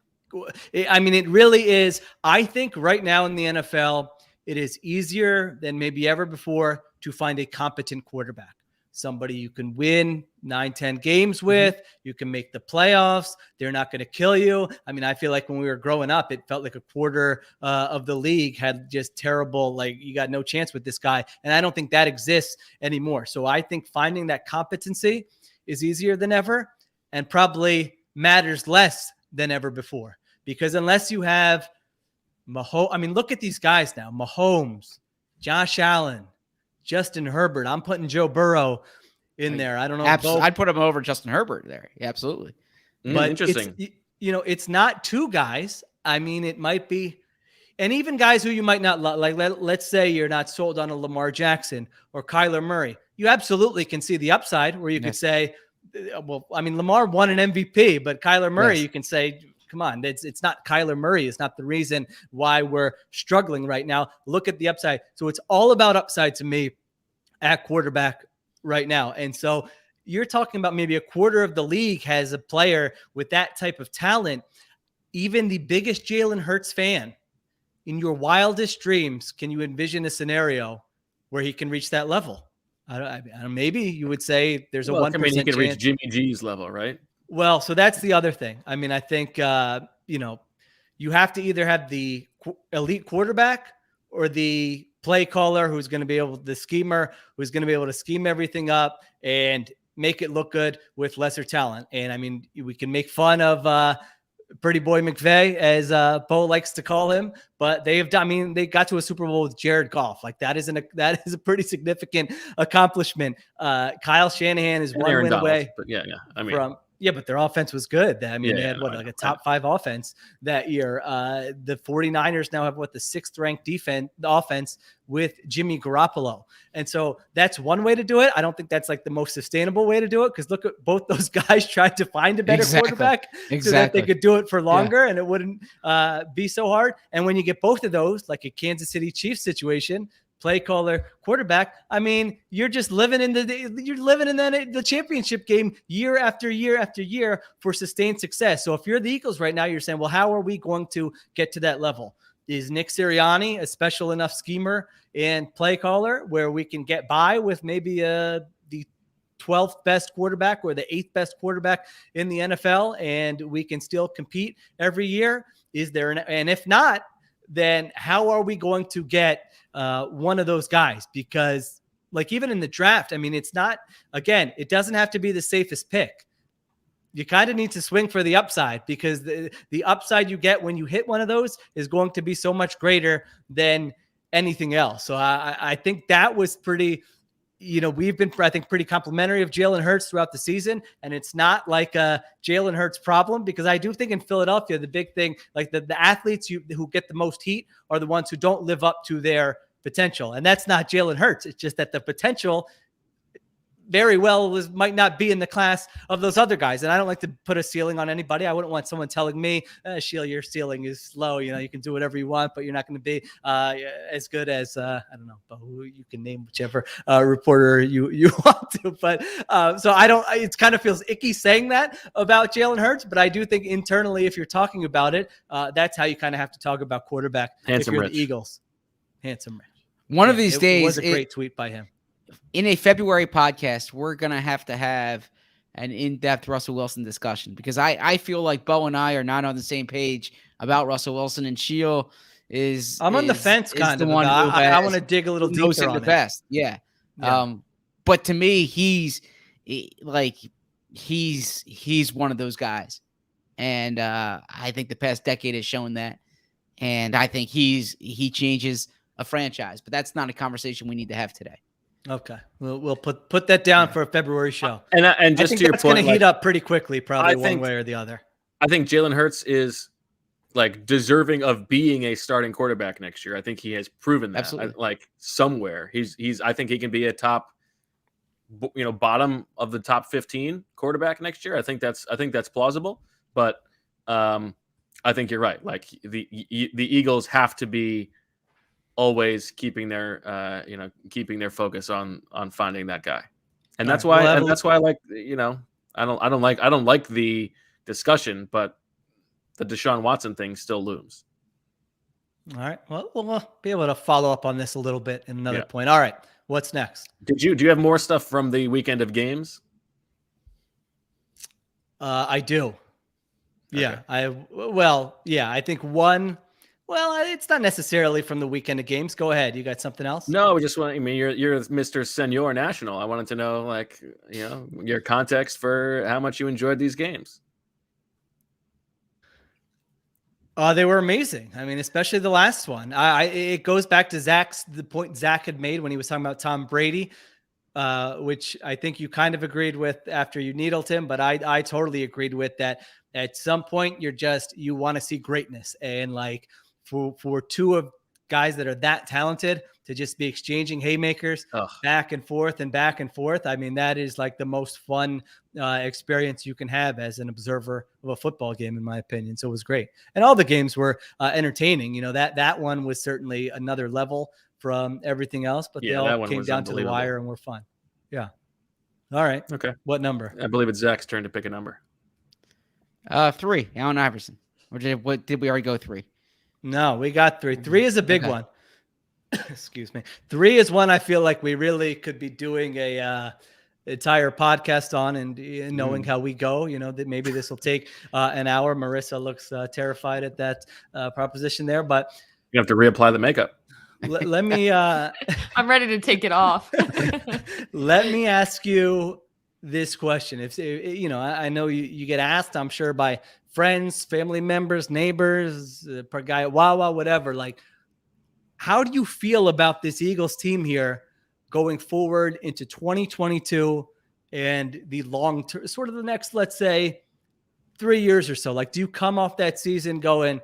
I mean, it really is. I think right now in the NFL, it is easier than maybe ever before to find a competent quarterback. somebody you can win 9-10 games with. You can make the playoffs. They're not going to kill you. I mean, I feel like when we were growing up, it felt like a quarter of the league had just terrible, like you got no chance with this guy. And I don't think that exists anymore. So I think finding that competency is easier than ever and probably matters less than ever before. Because unless you have Mahomes, I mean, look at these guys now. Mahomes, Josh Allen, Justin Herbert. I'm putting Joe Burrow in there. I don't know. I'd put him over Justin Herbert there. Yeah, absolutely. But interesting. It's not two guys. I mean, it might be, and even guys who you might not like, let's say you're not sold on a Lamar Jackson or Kyler Murray. You absolutely can see the upside where you could say, well, I mean, Lamar won an MVP, but Kyler Murray, you can say, come on, it's not Kyler Murray. It's not the reason why we're struggling right now. Look at the upside. So it's all about upside to me at quarterback right now. And so you're talking about maybe a quarter of the league has a player with that type of talent. Even the biggest Jalen Hurts fan, in your wildest dreams, can you envision a scenario where he can reach that level? I don't, maybe you would say there's a 1% chance. He can reach Jimmy G's level, right? Well, so that's the other thing. I mean, I think, you have to either have the elite quarterback or the play caller who's going to be able, the schemer who's going to be able to scheme everything up and make it look good with lesser talent. And I mean, we can make fun of Pretty Boy McVay, as Bo likes to call him, but they got to a Super Bowl with Jared Goff. Like that is a pretty significant accomplishment. Kyle Shanahan is one win away. But but their offense was good. I mean, they had a top 5 offense that year. The 49ers now have the 6th ranked offense with Jimmy Garoppolo. And so that's one way to do it. I don't think that's like the most sustainable way to do it, because look at both those guys tried to find a better quarterback so that they could do it for longer and it wouldn't be so hard. And when you get both of those, like a Kansas City Chiefs situation, play caller, quarterback, I mean, you're just living in the championship game year after year after year for sustained success. So if you're the Eagles right now, you're saying, well, how are we going to get to that level? Is Nick Sirianni a special enough schemer and play caller where we can get by with maybe the 12th best quarterback or the 8th best quarterback in the NFL, and we can still compete every year? Is there and if not, then how are we going to get one of those guys? Because like even in the draft, I mean, it's not, again, it doesn't have to be the safest pick. You kind of need to swing for the upside, because the upside you get when you hit one of those is going to be so much greater than anything else. So I think that was pretty, we've been, I think, pretty complimentary of Jalen Hurts throughout the season. And it's not like a Jalen Hurts problem, because I do think in Philadelphia, the big thing, like the athletes who get the most heat are the ones who don't live up to their potential. And that's not Jalen Hurts. It's just that the potential very well might not be in the class of those other guys. And I don't like to put a ceiling on anybody. I wouldn't want someone telling me, Sheil, your ceiling is low. You can do whatever you want, but you're not going to be as good as, I don't know, but you can name whichever reporter you want to. But so it kind of feels icky saying that about Jalen Hurts, but I do think internally, if you're talking about it, that's how you kind of have to talk about quarterback. Handsome if you're Rich. The Eagles. Handsome Rich. One of these days, it was a great tweet by him. In a February podcast, we're going to have an in-depth Russell Wilson discussion, because I feel like Bo and I are not on the same page about Russell Wilson, and Sheil is on the fence kind of. I want to dig a little deeper on the best. Yeah. But to me, he's one of those guys. And I think the past decade has shown that. And I think he changes a franchise, but that's not a conversation we need to have today. Okay, we'll put that down for a February show. And just to your point, it's going to heat up pretty quickly, probably one way or the other. I think Jalen Hurts is like deserving of being a starting quarterback next year. I think he has proven that. Absolutely. Somewhere he's. I think he can be a top, bottom of the top 15 quarterback next year. I think that's plausible. But I think you're right. Like the Eagles have to be always keeping their focus on finding that guy, and that's why I like I don't like the discussion, but the Deshaun Watson thing still looms. All right, well, we'll be able to follow up on this a little bit in another point. All right, What's next? Do you have more stuff from the weekend of games? I do. Yeah, Okay. I think one. Well, it's not necessarily from the weekend of games. Go ahead. You got something else? No, we just want. I mean, you're Mr. Senor National. I wanted to know, like, your context for how much you enjoyed these games. They were amazing. I mean, especially the last one. It goes back to the point Zach had made when he was talking about Tom Brady, which I think you kind of agreed with after you needled him, but I totally agreed with that. At some point, you want to see greatness, and like for two of guys that are that talented to just be exchanging haymakers back and forth. I mean, that is like the most fun experience you can have as an observer of a football game, in my opinion. So it was great. And all the games were entertaining. That one was certainly another level from everything else, but they all came down to the wire and were fun. Yeah. All right. Okay. What number? I believe it's Zach's turn to pick a number. 3, Allen Iverson. What did we already go 3? No, we got 3. 3 is a big one. Excuse me. 3 is one I feel like we really could be doing a entire podcast on, and knowing how we go, that maybe this will take an hour. Marissa looks terrified at that proposition there, but you have to reapply the makeup. Let me. I'm ready to take it off. Let me ask you this question. If I know you get asked, I'm sure, by friends, family members, neighbors, per guy at Wawa, whatever. Like, how do you feel about this Eagles team here going forward into 2022 and the long term, sort of the next, let's say, 3 years or so? Like, do you come off that season going,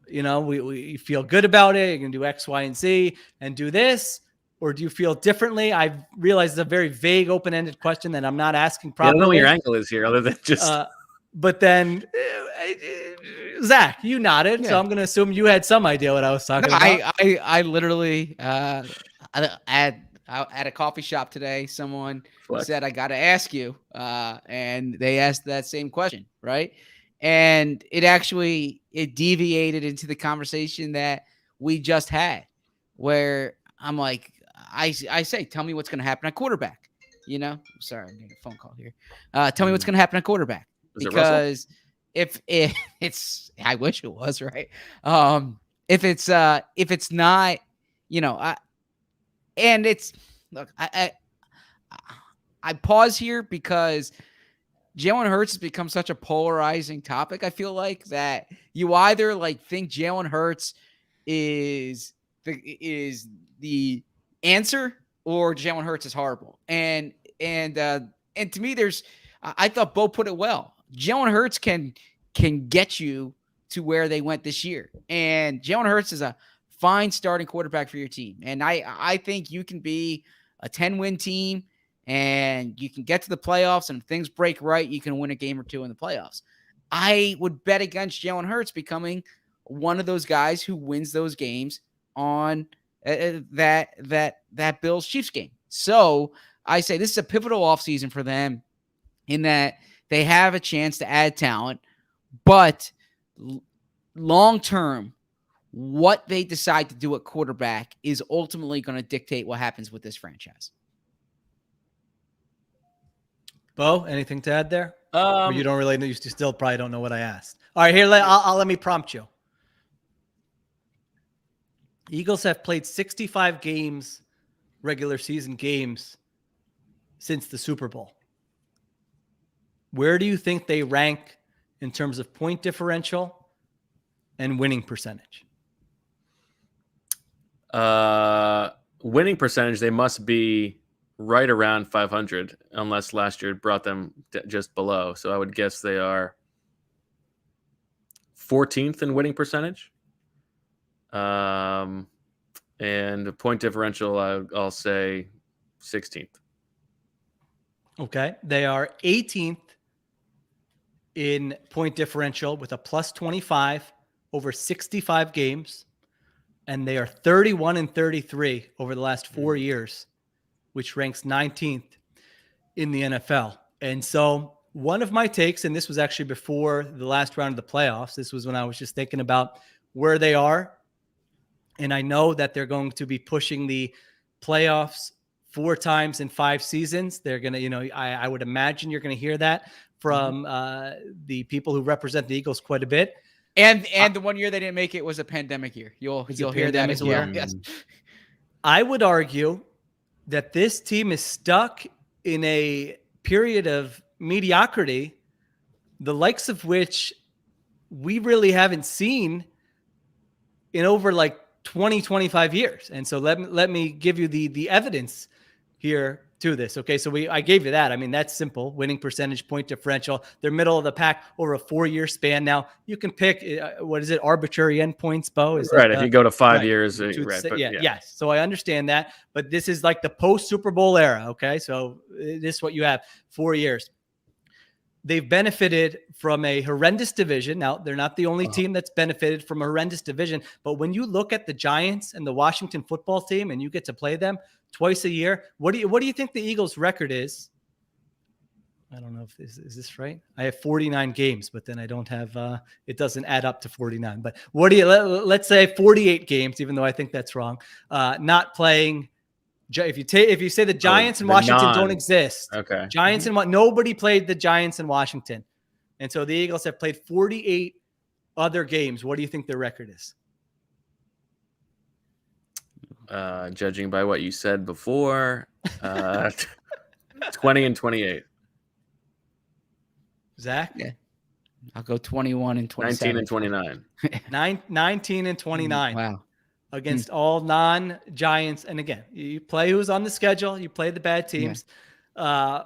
we feel good about it, you can do X, Y, and Z and do this? Or do you feel differently? I realize it's a very vague, open-ended question that I'm not asking properly. I don't know what your angle is here, other than just. But then, Zach, you nodded, so I'm going to assume you had some idea what I was talking about. I literally at a coffee shop today, someone said, I got to ask you, and they asked that same question, right? And it deviated into the conversation that we just had, where I'm like, I say, tell me what's going to happen at quarterback. Sorry, I'm getting a phone call here. Tell me what's going to happen at quarterback, because if it's, I wish it was, right. If it's not, and it's, look, I pause here because Jalen Hurts has become such a polarizing topic. I feel like that you either think Jalen Hurts is the answer, or Jalen Hurts is horrible. And to me, I thought Bo put it well. Jalen Hurts can get you to where they went this year. And Jalen Hurts is a fine starting quarterback for your team. And I think you can be a 10-win team, and you can get to the playoffs, and if things break right, you can win a game or two in the playoffs. I would bet against Jalen Hurts becoming one of those guys who wins those games on that Bills Chiefs game. So I say this is a pivotal offseason for them, in that they have a chance to add talent, but long term, what they decide to do at quarterback is ultimately going to dictate what happens with this franchise. Bo, anything to add there? Or you don't really know? You still probably don't know what I asked. All right, here, let me prompt you. Eagles have played 65 games, regular season games, since the Super Bowl. Where do you think they rank in terms of point differential and winning percentage? Winning percentage, they must be right around 500, unless last year brought them just below. So I would guess they are 14th in winning percentage. And the point differential, I'll say 16th. Okay. They are 18th in point differential with a plus 25 over 65 games. And they are 31 and 33 over the last 4 years, which ranks 19th in the NFL. And so one of my takes, and this was actually before the last round of the playoffs, this was when I was just thinking about where they are. And I know that they're going to be pushing the playoffs 4 times in 5 seasons. They're going to, I would imagine you're going to hear that from the people who represent the Eagles quite a bit. And the one year they didn't make it was a pandemic year. You'll hear that as well. Yes. I would argue that this team is stuck in a period of mediocrity, the likes of which we really haven't seen in over like 20, 25 years. And so let me give you the evidence here to this. Okay. So I gave you that. I mean, that's simple. Winning percentage, point differential. They're middle of the pack over a 4-year span. Now you can pick, what is it? Arbitrary endpoints, Bo? Is right. That, if you go to 5 years, yes. So I understand that, but this is like the post Super Bowl era. Okay. So this is what you have, 4 years. They've benefited from a horrendous division. Now, they're not the only team that's benefited from a horrendous division, but when you look at the Giants and the Washington football team and you get to play them twice a year, what do you think the Eagles' record is? I don't know if is this right? I have 49 games, but then I don't have it doesn't add up to 49. But let's say 48 games, even though I think that's wrong. Not playing. If you say the Giants and Washington don't exist, okay. Giants and nobody played the Giants in Washington, and so the Eagles have played 48 other games. What do you think their record is? Judging by what you said before, 20-28. Zach? Yeah. I'll go 21 and 27. 19 and 29. 19 and 29. Wow. Against all non-Giants. And again, you play who's on the schedule. You play the bad teams. Yeah.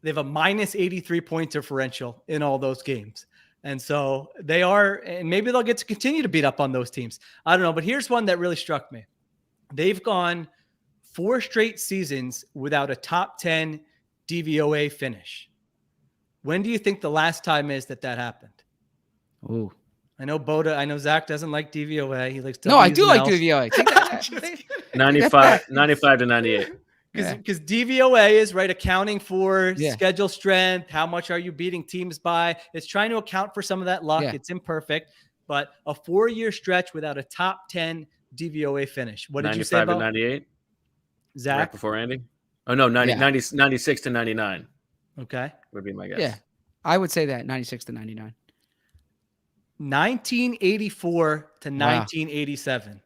They have a minus 83 point differential in all those games. And so they are, and maybe they'll get to continue to beat up on those teams. I don't know, but here's one that really struck me. They've gone 4 straight seasons without a top 10 DVOA finish. When do you think the last time is that happened? Ooh. I know Zach doesn't like DVOA. He likes No, I do like DVOA. 95 to 98. Because DVOA is right accounting for schedule strength. How much are you beating teams by? It's trying to account for some of that luck. Yeah. It's imperfect, but a 4-year stretch without a top 10 DVOA finish. What did you say about 95 to 98? Zach? Right before Andy? Oh, no, 96 to 99. Okay. Would be my guess. Yeah, I would say that 96 to 99. 1984 to 1987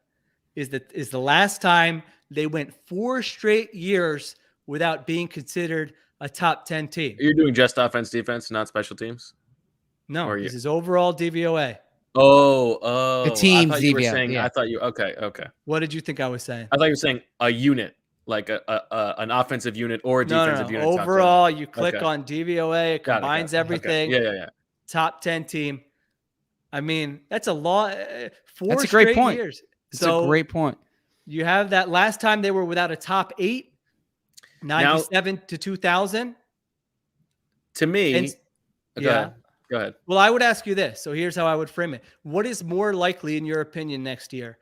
is the last time they went 4 straight years without being considered a top 10 team. You're doing just offense, defense, not special teams? No, this is overall DVOA. Oh, the team's DVOA. I thought you okay. What did you think I was saying? I thought you were saying a unit, like an offensive unit or a defensive unit. Overall, you click on DVOA, it combines everything. Okay. Yeah. Top 10 team. I mean, that's a lot. 4 that's a great point. Years. It's a great point. You have that last time they were without a top 8, 97 to 2000. To me, go ahead. Well, I would ask you this. So here's how I would frame it. What is more likely, in your opinion, next year?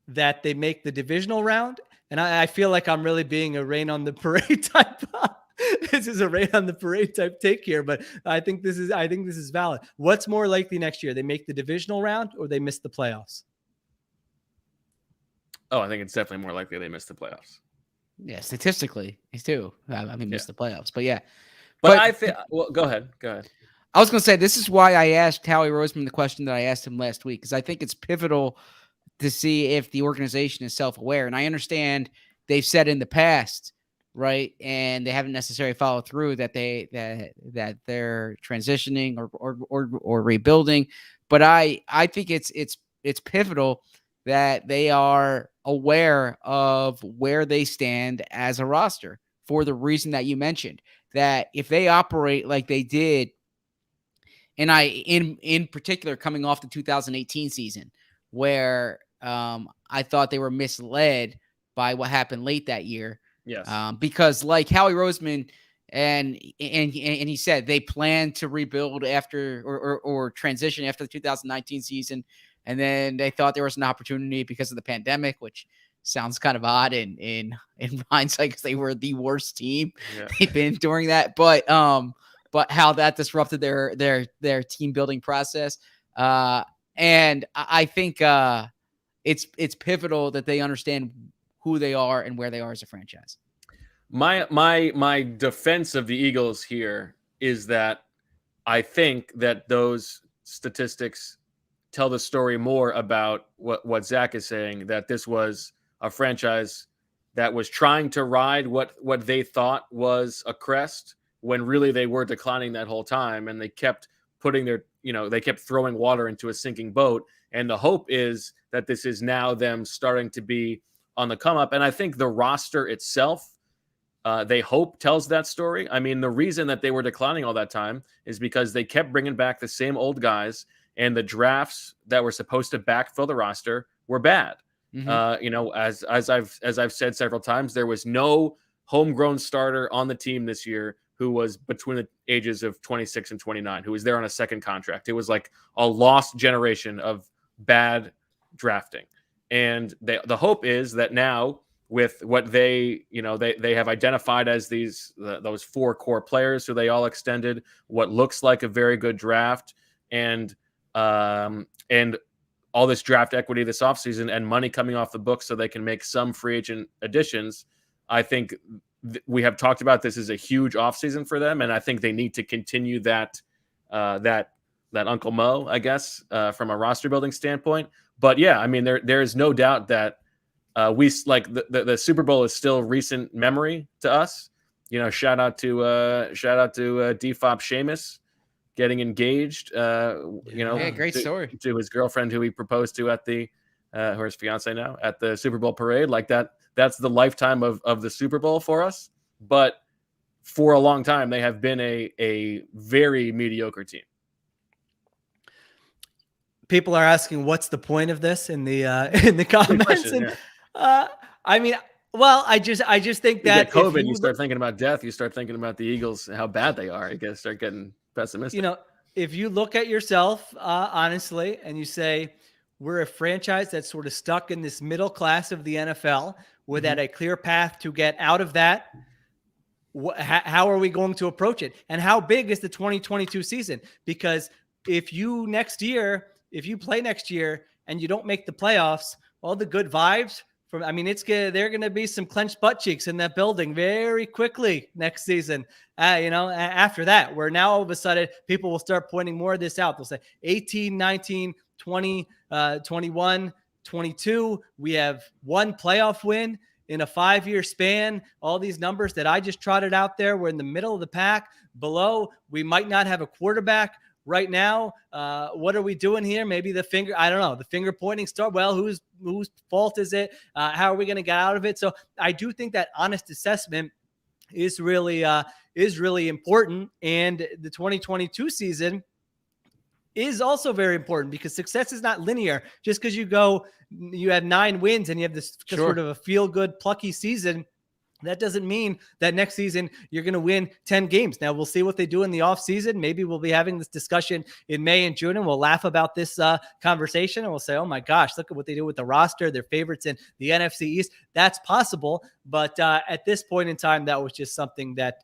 That they make the divisional round? And I feel like I'm really being a rain on the parade type. This is a rain on the parade type take here, but I think this is valid. What's more likely next year? They make the divisional round or they miss the playoffs? Oh, I think it's definitely more likely they miss the playoffs. Yeah, statistically, it's too. I mean, miss the playoffs, but yeah. But I feel. Well, go ahead. I was going to say this is why I asked Howie Roseman the question that I asked him last week, because I think it's pivotal to see if the organization is self-aware. And I understand they've said in the past, right, and they haven't necessarily followed through that they're transitioning or rebuilding. But I think it's pivotal that they are aware of where they stand as a roster for the reason that you mentioned, that if they operate like they did, and in particular coming off the 2018 season where I thought they were misled by what happened late that year. Yes. Because like Howie Roseman and he said they plan to rebuild after or transition after the 2019 season. And then they thought there was an opportunity because of the pandemic, which sounds kind of odd in hindsight because they were the worst team they've been during that. But how that disrupted their team building process. And I think it's pivotal that they understand who they are and where they are as a franchise. My defense of the Eagles here is that I think that those statistics tell the story more about what Zach is saying, that this was a franchise that was trying to ride what they thought was a crest when really they were declining that whole time, and they kept putting they kept throwing water into a sinking boat. And the hope is that this is now them starting to be on the come up. And I think the roster itself, they hope, tells that story. I mean, the reason that they were declining all that time is because they kept bringing back the same old guys, and the drafts that were supposed to backfill the roster were bad. Mm-hmm. As I've said several times, there was no homegrown starter on the team this year who was between the ages of 26 and 29, who was there on a second contract. It was like a lost generation of bad drafting. And the hope is that now, with what they have identified as those 4 core players who they all extended, what looks like a very good draft, and all this draft equity this offseason and money coming off the books so they can make some free agent additions. I think we have talked about this as a huge offseason for them, and I think they need to continue that Uncle Mo, I guess, from a roster building standpoint. But yeah, I mean, there is no doubt that we like the Super Bowl is still recent memory to us. Shout out to DFOP Seamus getting engaged. Great story, to his girlfriend who he proposed to at the who is fiance now, at the Super Bowl parade. Like that's the lifetime of the Super Bowl for us. But for a long time, they have been a very mediocre team. People are asking, what's the point of this in the comments? Question, I mean, well, I just think that you get COVID, you start thinking about death. You start thinking about the Eagles, how bad they are. You guys start getting pessimistic. If you look at yourself honestly, and you say, we're a franchise that's sort of stuck in this middle class of the NFL without a clear path to get out of that, how are we going to approach it? And how big is the 2022 season? Because if you play next year and you don't make the playoffs, all the good vibes there are going to be some clenched butt cheeks in that building very quickly next season. After that, where now all of a sudden people will start pointing more of this out. They'll say 18, 19, 20, 21, 22. We have one playoff win in a 5-year span. All these numbers that I just trotted out there, we're in the middle of the pack. Below, we might not have a quarterback right now. What are we doing here? Maybe the finger pointing start. Well, whose fault is it? How are we going to get out of it? So I do think that honest assessment is really important. And the 2022 season is also very important, because success is not linear. Just because you have 9 wins and you have this sort of a feel good, plucky season, that doesn't mean that next season you're going to win 10 games. Now, we'll see what they do in the offseason. Maybe we'll be having this discussion in May and June, and we'll laugh about this conversation, and we'll say, oh my gosh, look at what they do with the roster. They're favorites in the NFC East. That's possible. But at this point in time, that was just something that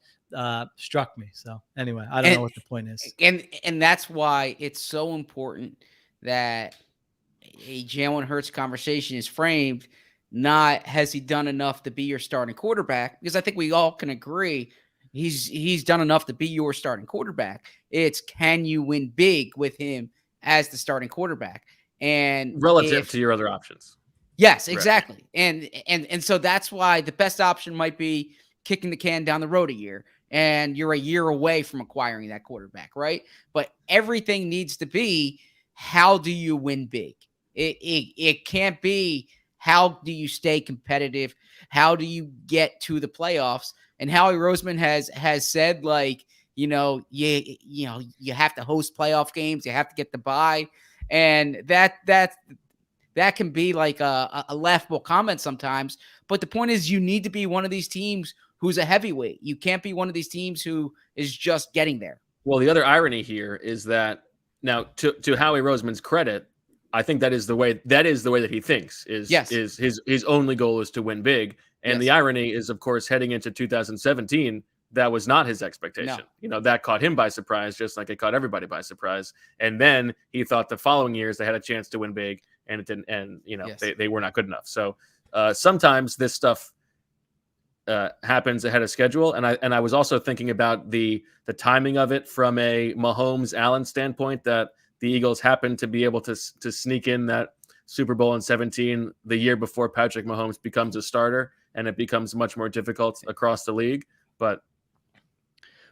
struck me. So anyway, I don't know what the point is. And that's why it's so important that a Jalen Hurts conversation is framed not has he done enough to be your starting quarterback, because I think we all can agree he's done enough to be your starting quarterback. It's, can you win big with him as the starting quarterback, and relative to your other options. Yes, exactly. Right. And so that's why the best option might be kicking the can down the road a year, and you're a year away from acquiring that quarterback, right? But everything needs to be, how do you win big? It can't be, how do you stay competitive? How do you get to the playoffs? And Howie Roseman has said, like, you have to host playoff games. You have to get the bye. And that can be like a laughable comment sometimes. But the point is, you need to be one of these teams who's a heavyweight. You can't be one of these teams who is just getting there. Well, the other irony here is that, now, to Howie Roseman's credit, I think that is the way that he thinks is his only goal is to win big. And the irony is, of course, heading into 2017, that was not his expectation. No. That caught him by surprise, just like it caught everybody by surprise. And then he thought the following years they had a chance to win big, and it didn't. And they were not good enough. So sometimes this stuff happens ahead of schedule. And I was also thinking about the timing of it from a Mahomes-Allen standpoint, that the Eagles happen to be able to sneak in that Super Bowl in 17 the year before Patrick Mahomes becomes a starter, and it becomes much more difficult across the league. But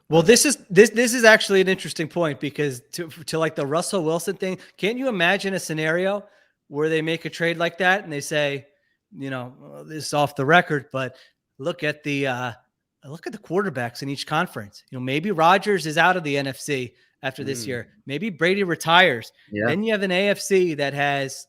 well, this is actually an interesting point, because to like the Russell Wilson thing, can't you imagine a scenario where they make a trade like that and they say, this is off the record, but look at the quarterbacks in each conference. Maybe Rodgers is out of the NFC after this year. Maybe Brady retires. Yeah. Then you have an AFC that has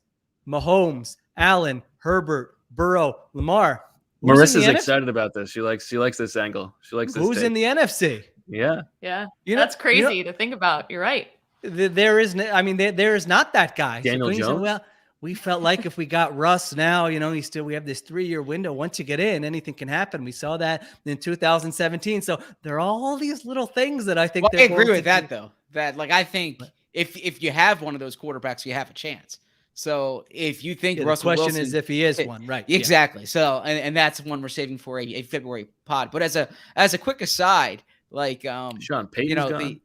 Mahomes, Allen, Herbert, Burrow, Lamar. Marissa's excited about this. She likes this angle. She likes this. Who's take. In the NFC? Yeah. Yeah. That's crazy to think about. You're right. There is not that guy. Daniel Jones. Well, we felt like if we got Russ now, we have this 3-year window. Once you get in, anything can happen. We saw that in 2017. So there are all these little things that I think. I agree with that, though. That I think if you have one of those quarterbacks, you have a chance. So if you think Russell Wilson, the question is if he is one, right? Exactly. Yeah. So and that's one we're saving for a February pod. But as a quick aside, Sean Payton's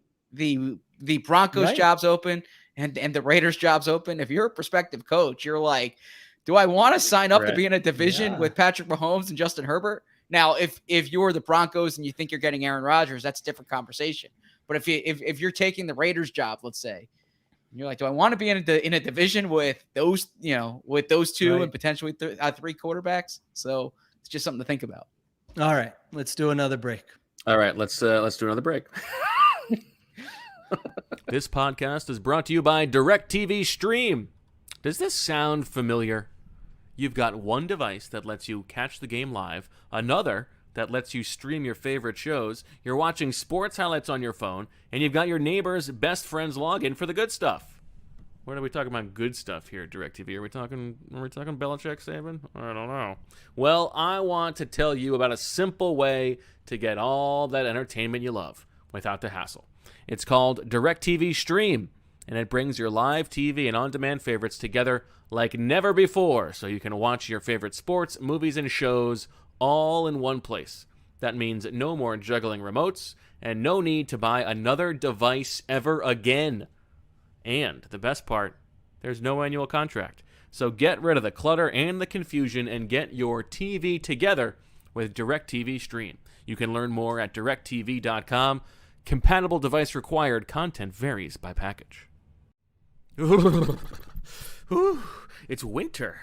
the Broncos job's open and the Raiders job's open. If you're a prospective coach, you're like, do I want to sign up to be in a division with Patrick Mahomes and Justin Herbert? Now, if you're the Broncos and you think you're getting Aaron Rodgers, that's a different conversation. But if you're taking the Raiders job, let's say, you're like, do I want to be in a division with those two and potentially three quarterbacks? So it's just something to think about. All right, let's do another break. All right, let's do another break. This podcast is brought to you by DirecTV Stream. Does this sound familiar? You've got one device that lets you catch the game live, another that lets you stream your favorite shows, you're watching sports highlights on your phone, and you've got your neighbor's best friend's login for the good stuff. When are we talking about good stuff here at DirecTV? Are we talking Belichick Saban? I don't know. Well, I want to tell you about a simple way to get all that entertainment you love without the hassle. It's called DirecTV Stream, and it brings your live TV and on-demand favorites together like never before, so you can watch your favorite sports, movies, and shows all in one place. That means no more juggling remotes and no need to buy another device ever again. And the best part, there's no annual contract. So get rid of the clutter and the confusion and get your TV together with DirecTV Stream. You can learn more at directtv.com. Compatible device required. Content varies by package. It's winter,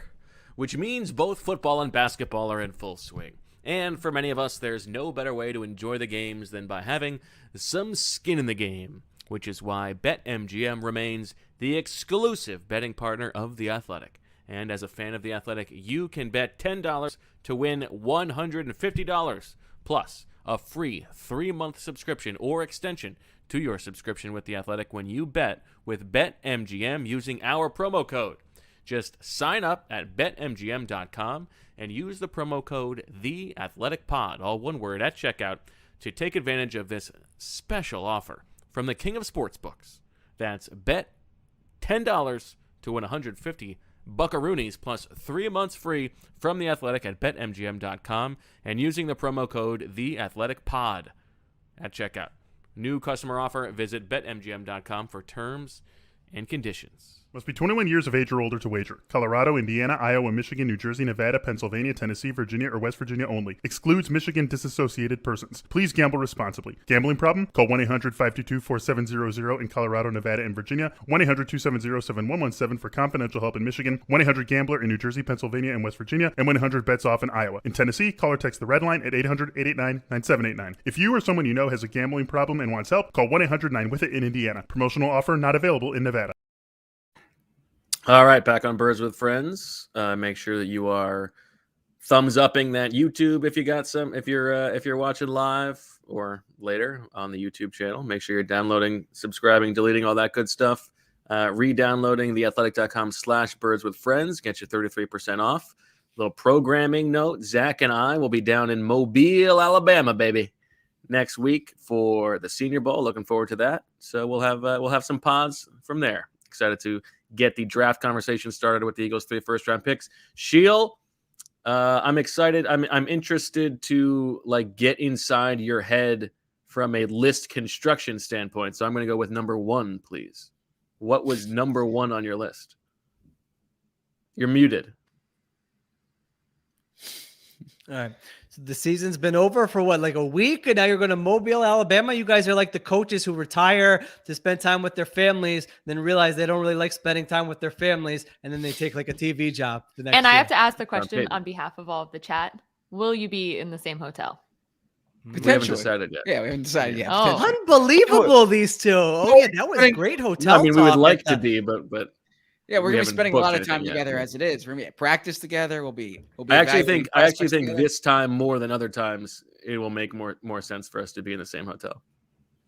which means both football and basketball are in full swing. And for many of us, there's no better way to enjoy the games than by having some skin in the game, which is why BetMGM remains the exclusive betting partner of The Athletic. And as a fan of The Athletic, you can bet $10 to win $150, plus a free 3-month subscription or extension to your subscription with The Athletic when you bet with BetMGM using our promo code. Just sign up at betmgm.com and use the promo code TheAthleticPod, all one word, at checkout to take advantage of this special offer from the king of sportsbooks. That's bet $10 to win $150 Buccaroonies plus 3 months free from The Athletic at betmgm.com and using the promo code TheAthleticPod at checkout. New customer offer. Visit betmgm.com for terms and conditions. Must be 21 years of age or older to wager. Colorado, Indiana, Iowa, Michigan, New Jersey, Nevada, Pennsylvania, Tennessee, Virginia, or West Virginia only. Excludes Michigan disassociated persons. Please gamble responsibly. Gambling problem? Call 1-800-522-4700 in Colorado, Nevada, and Virginia. 1-800-270-7117 for confidential help in Michigan. 1-800-GAMBLER in New Jersey, Pennsylvania, and West Virginia. And 1-800-BETS-OFF in Iowa. In Tennessee, call or text the red line at 800-889-9789. If you or someone you know has a gambling problem and wants help, call 1-800-9-WITH-IT in Indiana. Promotional offer not available in Nevada. All right, back on Birds with Friends. Make sure that you are thumbs upping that YouTube if you got some. If you're watching live or later on the YouTube channel, make sure you're downloading, subscribing, deleting all that good stuff. Re-downloading theathletic.com/Birds with Friends gets you 33% off. Little programming note: Zach and I will be down in Mobile, Alabama, baby, next week for the Senior Bowl. Looking forward to that. So we'll have some pods from there. Excited to get the draft conversation started with the Eagles' 3 first-round picks. Sheil, I'm excited. I'm interested to like get inside your head from a list construction standpoint. So I'm going to go with number 1, please. What was number 1 on your list? You're muted. All right. So the season's been over for what, like a week? And now you're going to Mobile, Alabama. You guys are like the coaches who retire to spend time with their families, then realize they don't really like spending time with their families. And then they take like a TV job the next And I year. have to ask the question on behalf of all of the chat. Will you be in the same hotel? We haven't decided yet. Yeah, we haven't decided yet. Oh. Unbelievable, these two. Oh, yeah, that was a great hotel. I mean, we would like to be, but yeah, we're we gonna be haven't spending a lot of booked time anything together yet. as it is. We're gonna be at practice together. We'll be I actually think together. this time more than other times it will make more sense for us to be in the same hotel.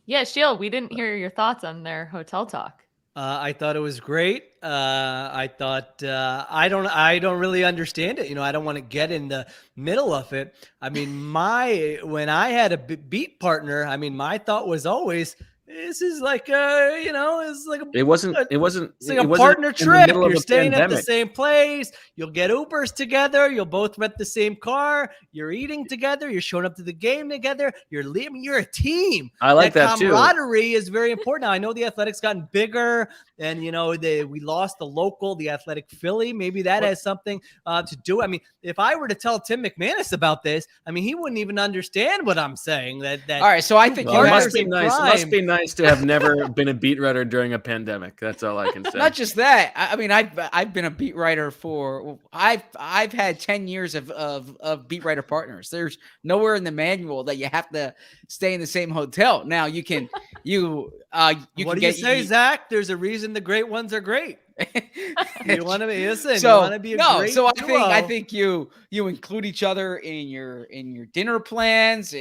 Yeah, Sheil, we didn't hear your thoughts on their hotel talk. I thought it was great. I thought I don't really understand it. I don't want to get in the middle of it. I mean, when I had a beat partner, I mean, my thought was always, this is like it's like It wasn't a partner trip. You're staying at the same place. You'll get Ubers together. You'll both rent the same car. You're eating together. You're showing up to the game together. You're leaving. You're a team. I like that too. Camaraderie is very important. Now, I know the Athletics gotten bigger, and we lost the Athletic Philly. Maybe that has something to do. I mean, if I were to tell Tim McManus about this, I mean, he wouldn't even understand what I'm saying. That all right. So I think it must be nice. Must be nice to have never been a beat writer during a pandemic. That's all I can say. Not just that. I mean, I've been a beat writer I've had 10 years of beat writer partners. There's nowhere in the manual that you have to stay in the same hotel. Now you can what do you say, Zach? There's a reason the great ones are great. You want to be great So duo. I think you include each other in your dinner plans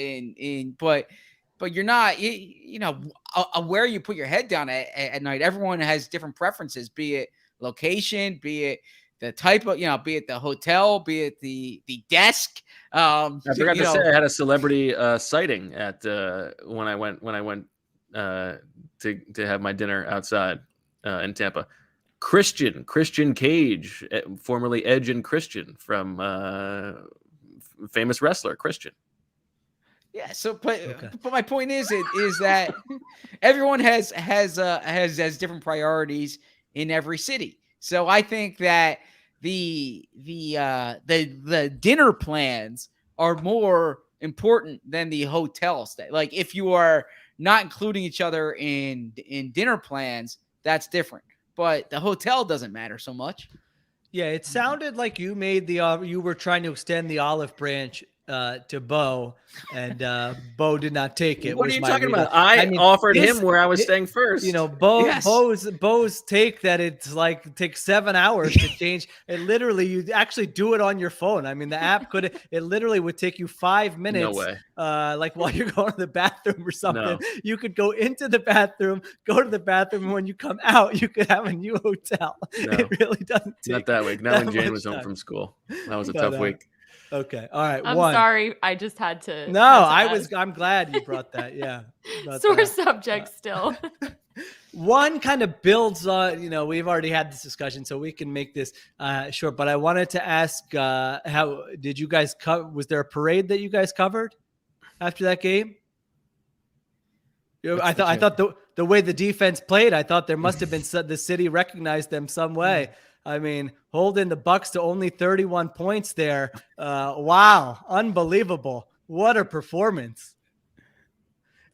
but you're not, where you put your head down at night. Everyone has different preferences, be it location, be it the type of, be it the hotel, be it the desk. I forgot to say I had a celebrity sighting at when I went to have my dinner outside in Tampa. Christian Cage, formerly Edge and Christian from famous wrestler Christian. Yeah. So, but my point is that everyone has different priorities in every city. So I think that the dinner plans are more important than the hotel stay. Like if you are not including each other in dinner plans, that's different. But the hotel doesn't matter so much. Yeah, it sounded like you made you were trying to extend the olive branch to Bo, and Bo did not take it. What are you talking about? I offered him where I was staying first. Bo's take that it's like takes 7 hours to change. It literally, you actually do it on your phone. I mean, the app it literally would take you 5 minutes. No way. Like while you're going to the bathroom or something, No. You could go into the bathroom, go to the bathroom, and when you come out, you could have a new hotel. No. It really doesn't take Not that week. Not when Jane was home time. from school. That was a tough week. Okay. All right. I'm sorry. I just had to. No, I'm glad you brought that. Yeah. Sore subject still. One kind of builds on, we've already had this discussion, so we can make this short. But I wanted to ask, how did you guys was there a parade that you guys covered after that game? I thought the way the defense played, I thought there must have been the city recognized them some way. I mean, holding the Bucs to only 31 points there. Wow. Unbelievable. What a performance.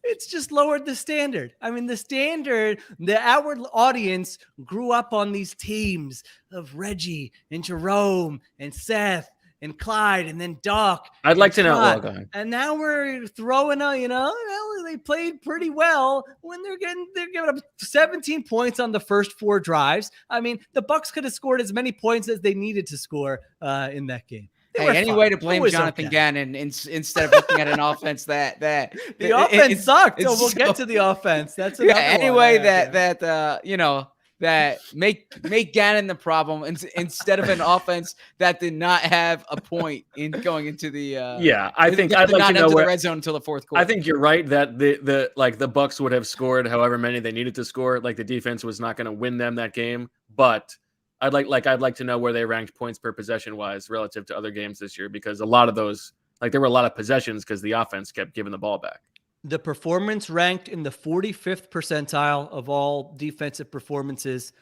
It's just lowered the standard. I mean, our audience grew up on these teams of Reggie and Jerome and Seth and Clyde and then Doc. I'd like to know. And now we're throwing they played pretty well when they're giving up 17 points on the first 4 drives. I mean, the Bucs could have scored as many points as they needed to score in that game. Hey, any way to blame Jonathan Gannon instead of looking at an offense that the offense sucked. So we'll get to the offense. That's anyway that make Gannon the problem instead of an offense that did not have a point in going into the I think I'd like to know the red zone until the fourth quarter. I think you're right that the Bucs would have scored however many they needed to score. Like the defense was not going to win them that game, but I'd like to know where they ranked points per possession wise relative to other games this year, because a lot of those, there were a lot of possessions because the offense kept giving the ball back. The performance ranked in the 45th percentile of all defensive performances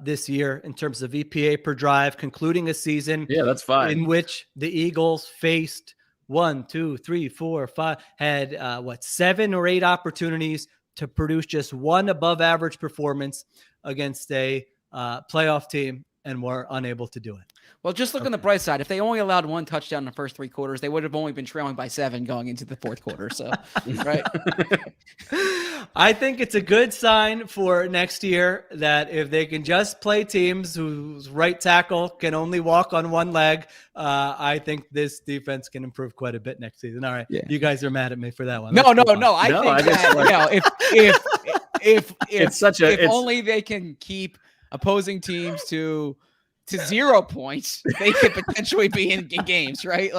this year in terms of EPA per drive, concluding a season. Yeah, that's fine. In which the Eagles faced 1, 2, 3, 4, 5, had 7 or 8 opportunities to produce just one above average performance against a playoff team, and were unable to do it. Well, just look on the bright side. If they only allowed 1 touchdown in the first 3 quarters, they would have only been trailing by 7 going into the fourth quarter. So, right. I think it's a good sign for next year that if they can just play teams whose right tackle can only walk on one leg, I think this defense can improve quite a bit next season. All right. Yeah. You guys are mad at me for that one. No. I think if only they can keep opposing teams to 0 points, they could potentially be in games, right?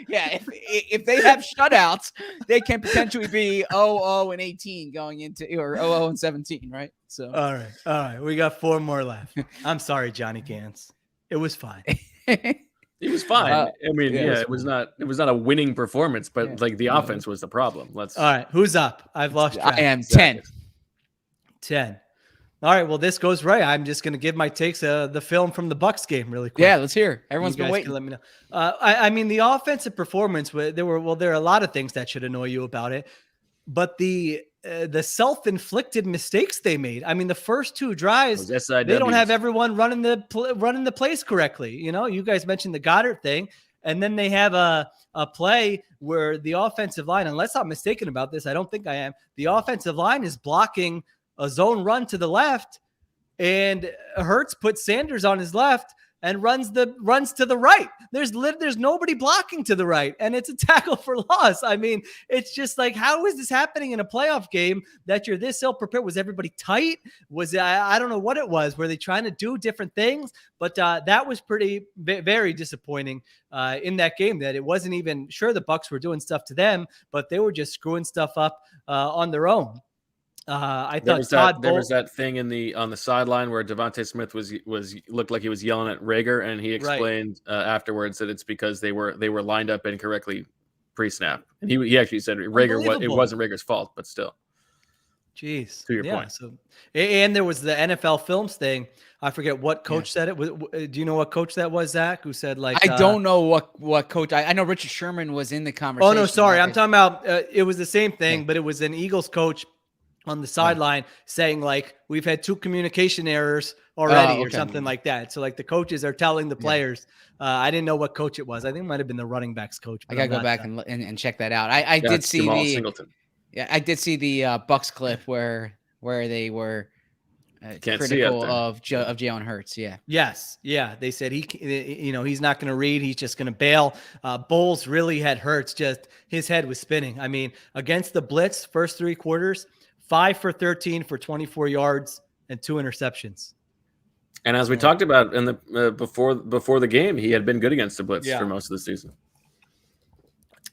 If they have shutouts, they can potentially be 0-18 going into, or 0-17, right? So all right, we got 4 more left. I'm sorry, Johnny Gans. It was fine. It was fine. It was not a winning performance, but the offense was the problem. All right, who's up? I've lost track. I am 10. All right, well, this goes right. I'm just going to give my takes the film from the Bucs game really quick. Yeah, let's hear. Everyone's been waiting. Let me know. The offensive performance, there are a lot of things that should annoy you about it, but the self-inflicted mistakes they made. The first 2 drives, they don't have everyone running the plays correctly. You guys mentioned the Goddard thing, and then they have a play where the offensive line, unless I'm mistaken about this, I don't think I am, the offensive line is blocking a zone run to the left, and Hurts puts Sanders on his left and runs to the right. There's nobody blocking to the right, and it's a tackle for loss. It's just how is this happening in a playoff game that you're this ill prepared? Was everybody tight? I don't know what it was. Were they trying to do different things? But that was very disappointing in that game, that it wasn't even sure the Bucs were doing stuff to them, but they were just screwing stuff up on their own. I thought there was that thing on the sideline where Devontae Smith looked like he was yelling at Rager, and he explained afterwards that it's because they were lined up incorrectly pre-snap. And he actually said it wasn't Rager's fault, but still. Jeez. To your point. So, and there was the NFL Films thing. I forget what coach said it. Do you know what coach that was, Zach? Who said I don't know what coach. I know Richard Sherman was in the conversation. Oh no, sorry, I'm talking about. It was the same thing, but it was an Eagles coach on the sideline saying we've had 2 communication errors already or something like that. So the coaches are telling the players. I didn't know what coach it was. I think it might have been the running backs coach. I gotta go back and check that out. I did see I did see the Bucs clip where they were critical of Jalen Hurts. Yeah. Yes. Yeah. They said he's not going to read. He's just going to bail. Bowles really had Hurts. Just his head was spinning. Against the blitz, first 3 quarters, 5 for 13 for 24 yards and 2 interceptions. And as we talked about in the before the game, he had been good against the blitz for most of the season.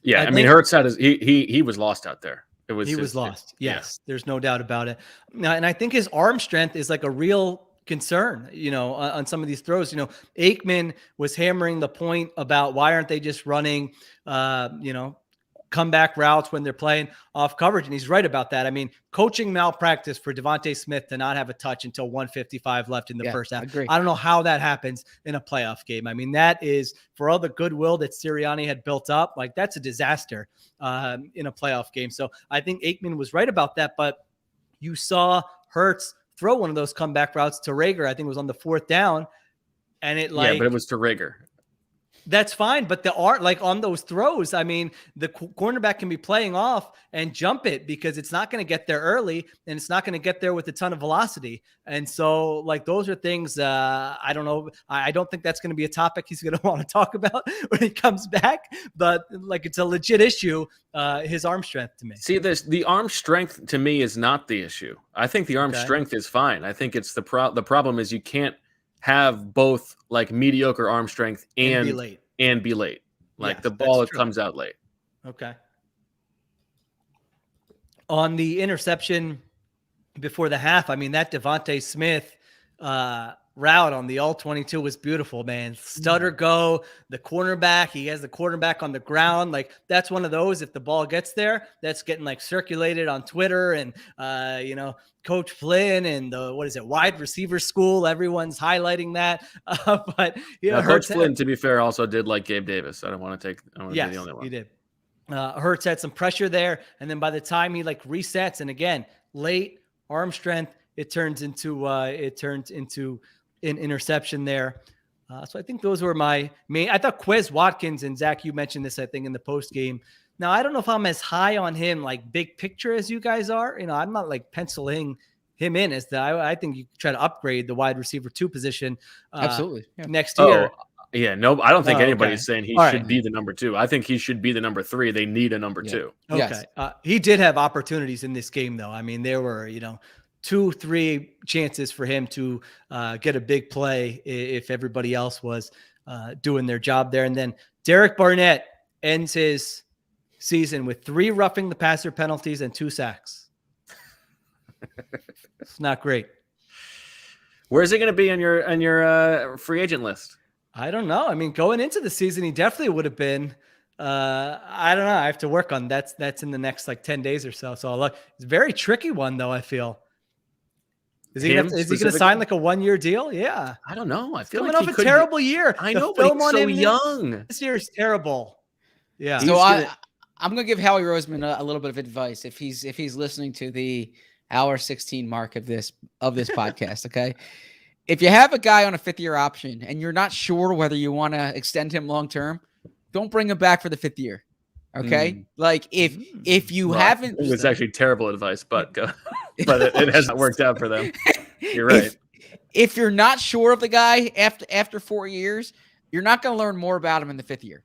Yeah, Hurts had he was lost out there. He was lost. Yes, there's no doubt about it. And I think his arm strength is a real concern, on some of these throws. Aikman was hammering the point about why aren't they just running, comeback routes when they're playing off coverage. And he's right about that. Coaching malpractice for Devontae Smith to not have a touch until 1:55 left in the first half. I don't know how that happens in a playoff game. That is, for all the goodwill that Sirianni had built up, that's a disaster in a playoff game. So I think Aikman was right about that, but you saw Hurts throw one of those comeback routes to Rager. I think it was on the 4th down, and it but it was to Rager. That's fine, but on those throws, the cornerback can be playing off and jump it because it's not going to get there early and it's not going to get there with a ton of velocity. And so, those are things I don't know. I don't think that's going to be a topic he's going to want to talk about when he comes back. But it's a legit issue. His arm strength to me. See, the arm strength to me is not the issue. I think the arm strength is fine. I think it's the problem is you can't have both mediocre arm strength and be late. The ball comes out late. Okay. On the interception before the half, that Devontae Smith route on the all-22 was beautiful, man. Stutter go, the cornerback. He has the quarterback on the ground. Like, that's one of those, if the ball gets there, that's getting like circulated on Twitter and, Coach Flynn and the, wide receiver school. Everyone's highlighting that. But Coach Flynn, to be fair, also did like Gabe Davis. I don't want to be the only one. He did. Hurts had some pressure there. And then by the time he like resets, and again, late arm strength, it turns into an interception there. So I think those were my main. I thought Quez Watkins, and Zach, you mentioned this, I think, in the post game. Now, I don't know if I'm as high on him, like big picture, as you guys are. I'm not like penciling him in as I think you try to upgrade the wide receiver 2 position. Absolutely. Next year. Yeah, no, I don't think anybody's saying he should be the number 2. I think he should be the number 3. They need a number 2. Okay. Yes. He did have opportunities in this game, though. I mean, there were, 2-3 chances for him to get a big play if everybody else was doing their job there. And then Derek Barnett ends his season with 3 roughing the passer penalties and 2 sacks. It's not great. Where's it going to be on your free agent list? I don't know. I mean, going into the season, he definitely would have been. I don't know. I have to work on that. That's in the next like 10 days or so. So I'll look. It's a very tricky one, though, I feel. Is he going to sign like a 1-year deal? Yeah. I don't know. I feel coming like off a terrible year. I know, but he's so young. This year is terrible. Yeah. So I'm going to give Howie Roseman a little bit of advice if he's listening to the hour 16 mark of this podcast. Okay. If you have a guy on a 5th-year option and you're not sure whether you want to extend him long-term, don't bring him back for the 5th year. Okay. Like if you haven't, it was actually terrible advice, but it hasn't worked out for them. You're right. If you're not sure of the guy after 4 years, you're not going to learn more about him in the 5th year.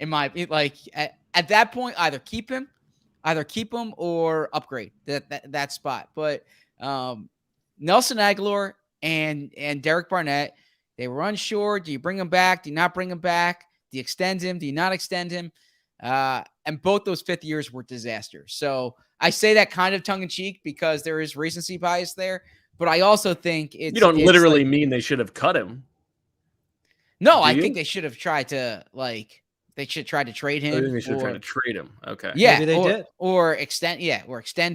At that point, either keep him or upgrade that spot. But Nelson Aguilar and Derek Barnett, they were unsure. Do you bring him back? Do you not bring him back? Do you extend him? Do you not extend him? And both those 5th years were disasters. So I say that kind of tongue in cheek because there is recency bias there. But I also think you don't literally mean they should have cut him. No, I think they should have tried to they should try to trade him. I think they should try to trade him. Okay. Yeah. Maybe they did. Or extend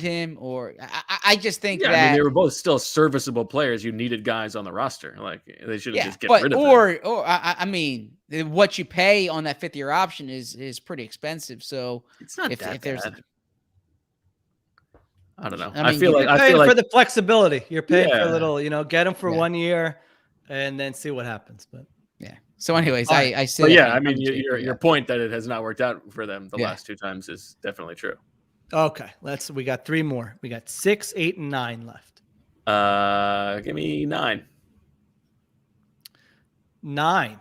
him. Or I just think that. I mean, they were both still serviceable players. You needed guys on the roster. Like they should have just get rid of them. I mean, what you pay on that 5th-year option is pretty expensive. So it's not that bad. I don't know. I mean, feel like for the flexibility, you're paying for a little, get them for 1 year and then see what happens. But yeah. So anyways, I say. But yeah, I mean, your point that it has not worked out for them the last 2 times is definitely true. Okay, we got 3 more. We got 6, 8, and 9 left. Give me 9. 9.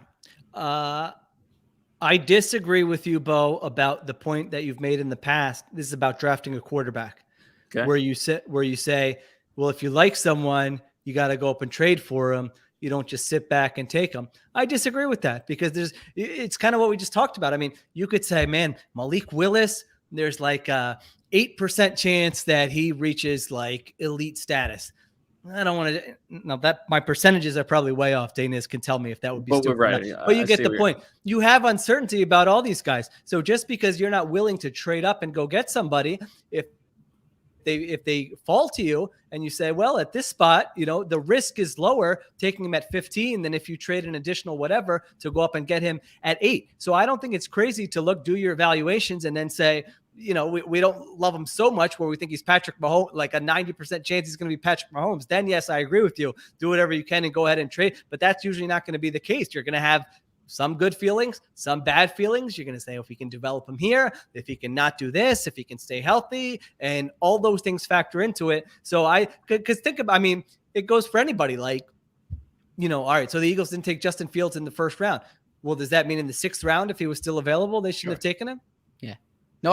I disagree with you, Bo, about the point that you've made in the past. This is about drafting a quarterback, where you say, well, if you like someone, you got to go up and trade for him. You don't just sit back and take them. I disagree with that because it's kind of what we just talked about. I mean, you could say, man, Malik Willis, there's like a 8% chance that he reaches like elite status. I don't want to. No, that my percentages are probably way off. Dana's can tell me if that would be stupid. Right. But you get the point. You have uncertainty about all these guys. So just because you're not willing to trade up and go get somebody, if they fall to you and you say, well, at this spot, the risk is lower taking him at 15 than if you trade an additional whatever to go up and get him at 8. So I don't think it's crazy to do your evaluations and then say, we don't love him so much where we think he's Patrick Mahomes, like a 90% chance he's going to be Patrick Mahomes. Then yes, I agree with you. Do whatever you can and go ahead and trade. But that's usually not going to be the case. You're going to have some good feelings, some bad feelings. You're going to say, if he can develop him here, if he can not do this, if he can stay healthy, and all those things factor into it. So because think about, it goes for anybody. Like, all right, so the Eagles didn't take Justin Fields in the 1st round. Well, does that mean in the 6th round, if he was still available, they shouldn't have taken him? Yeah. No,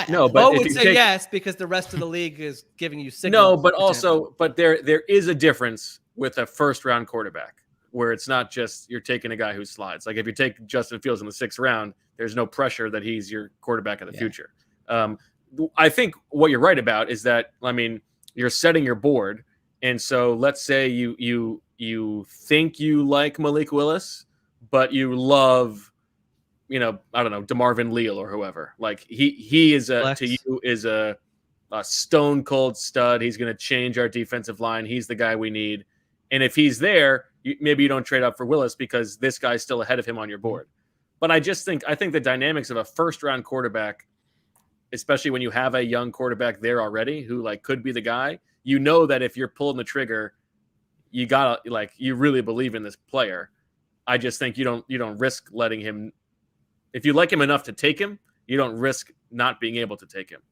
no, but Bo would say yes because the rest of the league is giving you signals. No, but there is a difference with a 1st-round quarterback, where it's not just you're taking a guy who slides. Like if you take Justin Fields in the 6th round, there's no pressure that he's your quarterback of the future. I think what you're right about is that, you're setting your board. And so let's say you you think you like Malik Willis, but you love, I don't know, DeMarvin Leal or whoever. Like he is to you is a stone cold stud. He's going to change our defensive line. He's the guy we need. And if he's there, maybe you don't trade up for Willis because this guy's still ahead of him on your board. But I think the dynamics of a first round quarterback, especially when you have a young quarterback there already who like could be the guy, that if you're pulling the trigger, you gotta you really believe in this player. I just think you don't risk letting him. If you like him enough to take him, you don't risk not being able to take him.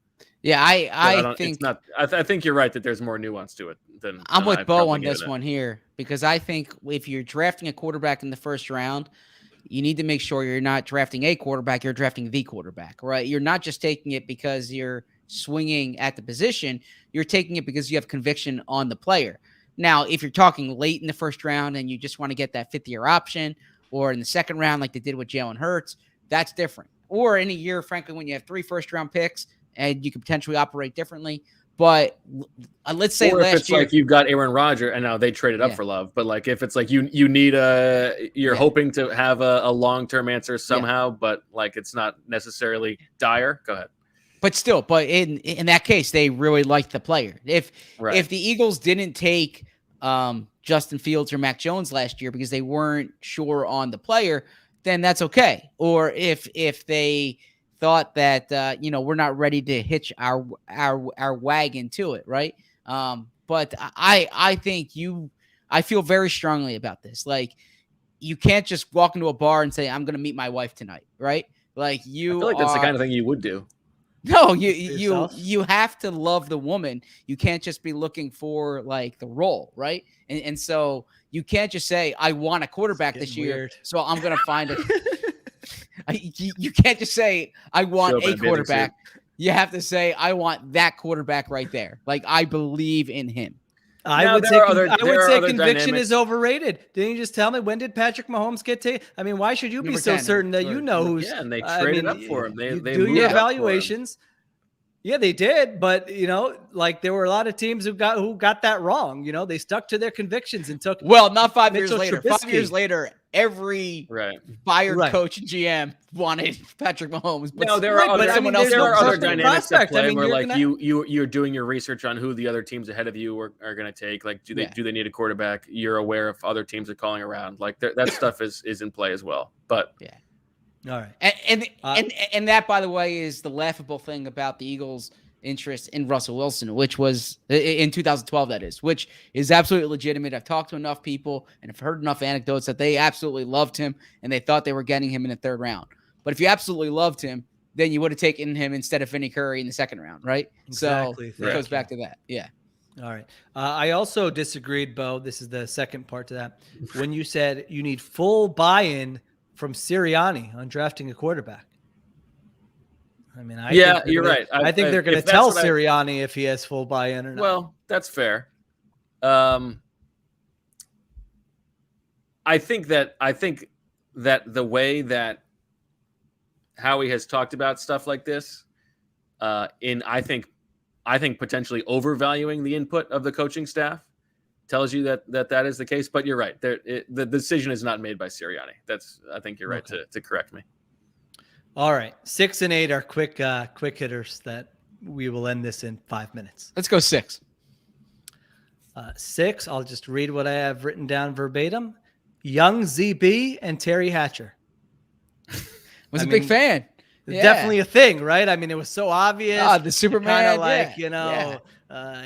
Yeah, I think it's not. I think you're right that there's more nuance to it than I'm with Bo on this one here, because I think if you're drafting a quarterback in the first round, you need to make sure you're not drafting a quarterback, you're drafting the quarterback, right? You're not just taking it because you're swinging at the position, you're taking it because you have conviction on the player. Now, if you're talking late in the first round and you just want to get that fifth-year option, or in the second round like they did with Jalen Hurts, that's different. Or in a year, frankly, when you have 3 first-round picks and you could potentially operate differently. But let's say last year, like you've got Aaron Rodgers and now they traded up for Love. But like if it's like you need you're hoping to have a long-term answer somehow, but like it's not necessarily dire. Go ahead. But still, in that case, they really liked the player. If the Eagles didn't take Justin Fields or Mac Jones last year because they weren't sure on the player, then that's okay. Or if they thought that we're not ready to hitch our wagon to it, right? But I think I feel very strongly about this. Like, you can't just walk into a bar and say, I'm going to meet my wife tonight, right? Like, I feel like that's the kind of thing you would do. No, you have to love the woman. You can't just be looking for like the role, right? And so you can't just say, I want a quarterback this year, so I'm going to find a you can't just say, I want a quarterback. You have to say, I want that quarterback right there. Like, I believe in him. I would say conviction is overrated. Didn't you just tell me, when did Patrick Mahomes get taken? I mean, why should you be so certain that you know who's? Yeah, and they traded up for him. They do your evaluations. Yeah, they did, but like there were a lot of teams who got that wrong. They stuck to their convictions and took. Well, not 5 years later. 5 years later, every fired coach and GM wanted Patrick Mahomes. But no, there are other dynamics at play where like you're doing your research on who the other teams ahead of you are going to take. Like, do they need a quarterback? You're aware if other teams are calling around. Like that stuff is in play as well. But yeah. All right. And that, by the way, is the laughable thing about the Eagles' interest in Russell Wilson, which was in 2012, that is, which is absolutely legitimate. I've talked to enough people and I've heard enough anecdotes that they absolutely loved him and they thought they were getting him in the third round. But if you absolutely loved him, then you would have taken him instead of Vinny Curry in the second round, right? Exactly. So it goes back to that. Yeah. All right. I also disagreed, Bo. This is the second part to that. When you said you need full buy-in from Sirianni on drafting a quarterback. I mean, you're right. I think they're going to tell Sirianni if he has full buy-in or not. Well, that's fair. I think that the way that Howie has talked about stuff like this, I think potentially overvaluing the input of the coaching staff, tells you that is the case. But you're right. The decision is not made by Sirianni. I think you're right to correct me. All right. 6 and 8 are quick hitters that we will end this in 5 minutes. Let's go 6. 6. I'll just read what I have written down verbatim. Young ZB and Terry Hatcher. Was a big fan. Definitely a thing, right? I mean, it was so obvious. The Superman,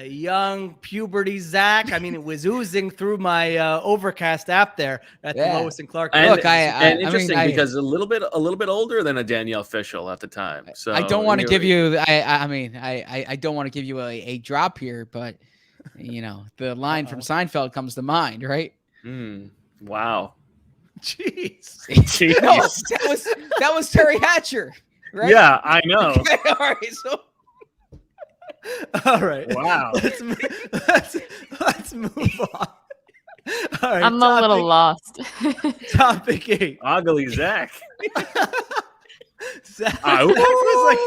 young puberty Zach. I mean, it was oozing through my Overcast app there at the Lois and Clark. And, look, interesting because a little bit older than a Danielle Fishel at the time. So I don't want to give you. I don't want to give you a drop here, but the line from Seinfeld comes to mind, right? Wow. Jeez. No, that was Terry Hatcher. Right? Yeah, I know. Okay, all right. Wow. Let's move on. All right. I'm a little lost. Topic 8. Ugly Zach. Zach was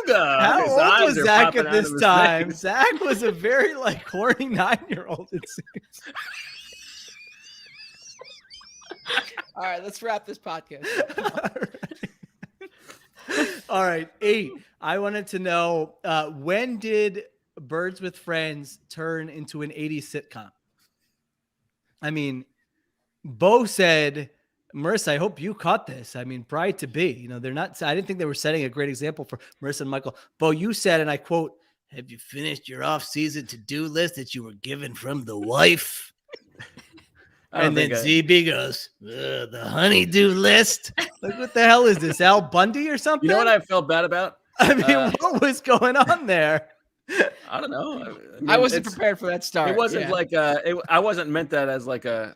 like, how old was Zach at this time? Zach was a very horny 9-year-old, it seems. All right, let's wrap this podcast. All right, 8. I wanted to know when did Birds with Friends turn into an 80s sitcom? I mean, Bo said, Marissa, I hope you caught this. I mean, bride to be, you know, they're not, I didn't think they were setting a great example for Marissa and Michael. Bo, you said, and I quote, have you finished your off-season to-do list that you were given from the wife? And then ZB goes, the honey-do list. Like, what the hell is this, Al Bundy or something? You know what I felt bad about? I mean, what was going on there? I don't know. I mean, I wasn't prepared for that start. It wasn't like I wasn't meant that as like the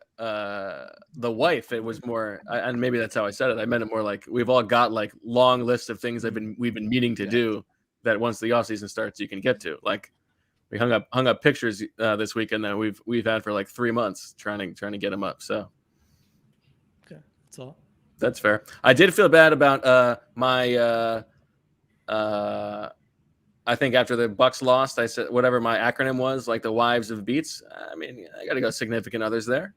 wife. It was more, and maybe that's how I said it. I meant it more like we've all got like long lists of things we've been meaning to do that once the off season starts you can get to. Like we hung up pictures this weekend that we've had for like 3 months trying to get them up. So okay, that's all. That's fair. I did feel bad about my. I think after the Bucks lost, I said whatever my acronym was, like the wives of beats. I mean, I got to go significant others there.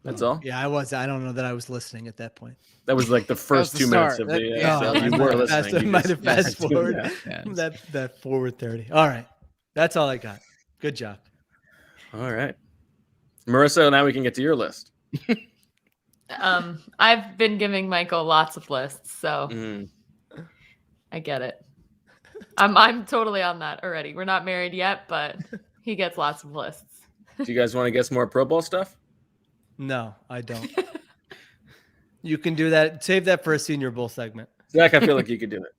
That's all. Yeah, I was. I don't know that I was listening at that point. That was like the first 2 minutes of the. So you were listening. I might have fast forward that forward 30. All right, that's all I got. Good job. All right, Marissa. Now we can get to your list. I've been giving Michael lots of lists, so. I get it. I'm totally on that already. We're not married yet, but he gets lots of lists. Do you guys want to get some more Pro Bowl stuff? No, I don't. You can do that. Save that for a Senior Bowl segment. Zach, I feel like you could do it.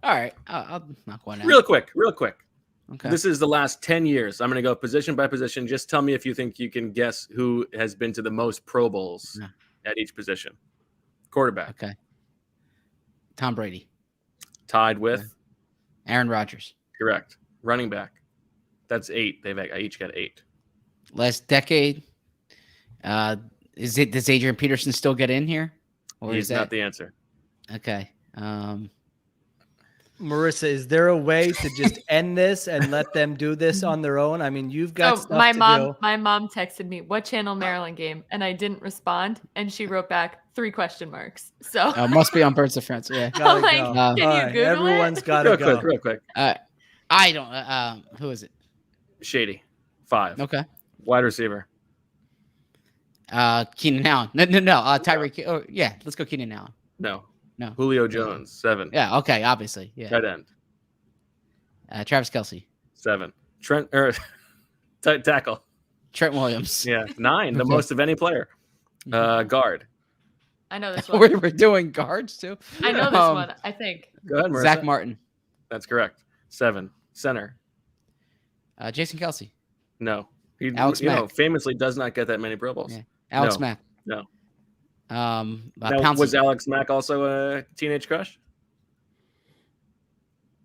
All right. I'll knock one out. Real quick. Okay. This is the last 10 years. I'm going to go position by position. Just tell me if you think you can guess who has been to the most Pro Bowls at each position. Quarterback. Okay. Tom Brady. Tied with? Aaron Rodgers. Correct. Running back. That's 8. They've each got 8. Last decade. Does Adrian Peterson still get in here? Or He's is that not the answer. Okay. Marissa, is there a way to just end this and let them do this on their own? I mean, you've got stuff my to mom. do. My mom texted me, "What channel Maryland game?" And I didn't respond, and she wrote back 3 question marks. So must be on Birds of Friends. Yeah. Gotta like, go. can you right, Google everyone's it? got to go. Real quick. I don't. Who is it? Shady. 5. Okay. Wide receiver. Keenan Allen. No. Tyreek. Oh, yeah. Let's go Keenan Allen. No. No. Julio Jones. 7. Yeah. Okay. Obviously. Yeah. Tight end. Travis Kelce. 7. Tackle. Trent Williams. Yeah. 9. The most of any player. Guard. I know this one. We're doing guards too. I know this one. I think. Go ahead, Marissa. Zach Martin. That's correct. 7. Center. Jason Kelce. No. He Alex Mack. famously does not get that many Pro Bowls. Yeah. Alex Mack. No. Pouncey. Was Alex Mack also a teenage crush?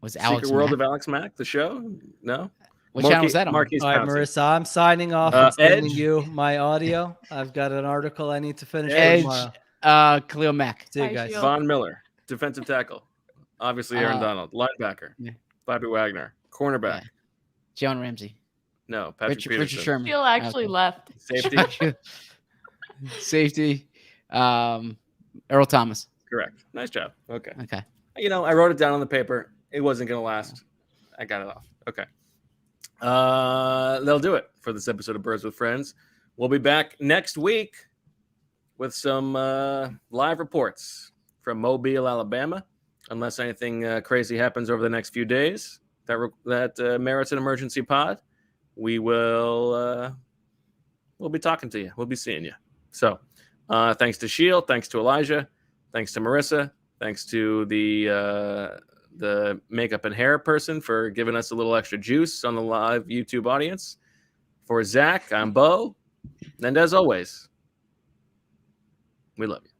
Was Alex Secret World Mack? of Alex Mack, the show? No. What channel was that on? Marquise All right, Pouncey. Marissa, I'm signing off and sending Edge. you my audio. I've got an article I need to finish Edge. tomorrow. Khalil Mack. See you Bye, guys. Sheil. Von Miller, defensive tackle. Obviously, Aaron Donald, linebacker. Yeah. Bobby Wagner, cornerback. Yeah. Jalen Ramsey. No, Patrick Richard Peterson. Sherman. Sheil actually left. Safety. Safety. Earl Thomas. Correct. Nice job. Okay. Okay. I wrote it down on the paper. It wasn't going to last. I got it off. Okay. They'll do it for this episode of Birds with Friends. We'll be back next week with some live reports from Mobile, Alabama. Unless anything crazy happens over the next few days that merits an emergency pod, we'll be talking to you. We'll be seeing you. So thanks to Sheil, thanks to Elijah, thanks to Marissa, thanks to the makeup and hair person for giving us a little extra juice on the live YouTube audience. For Zach, I'm Bo. And as always, we love you.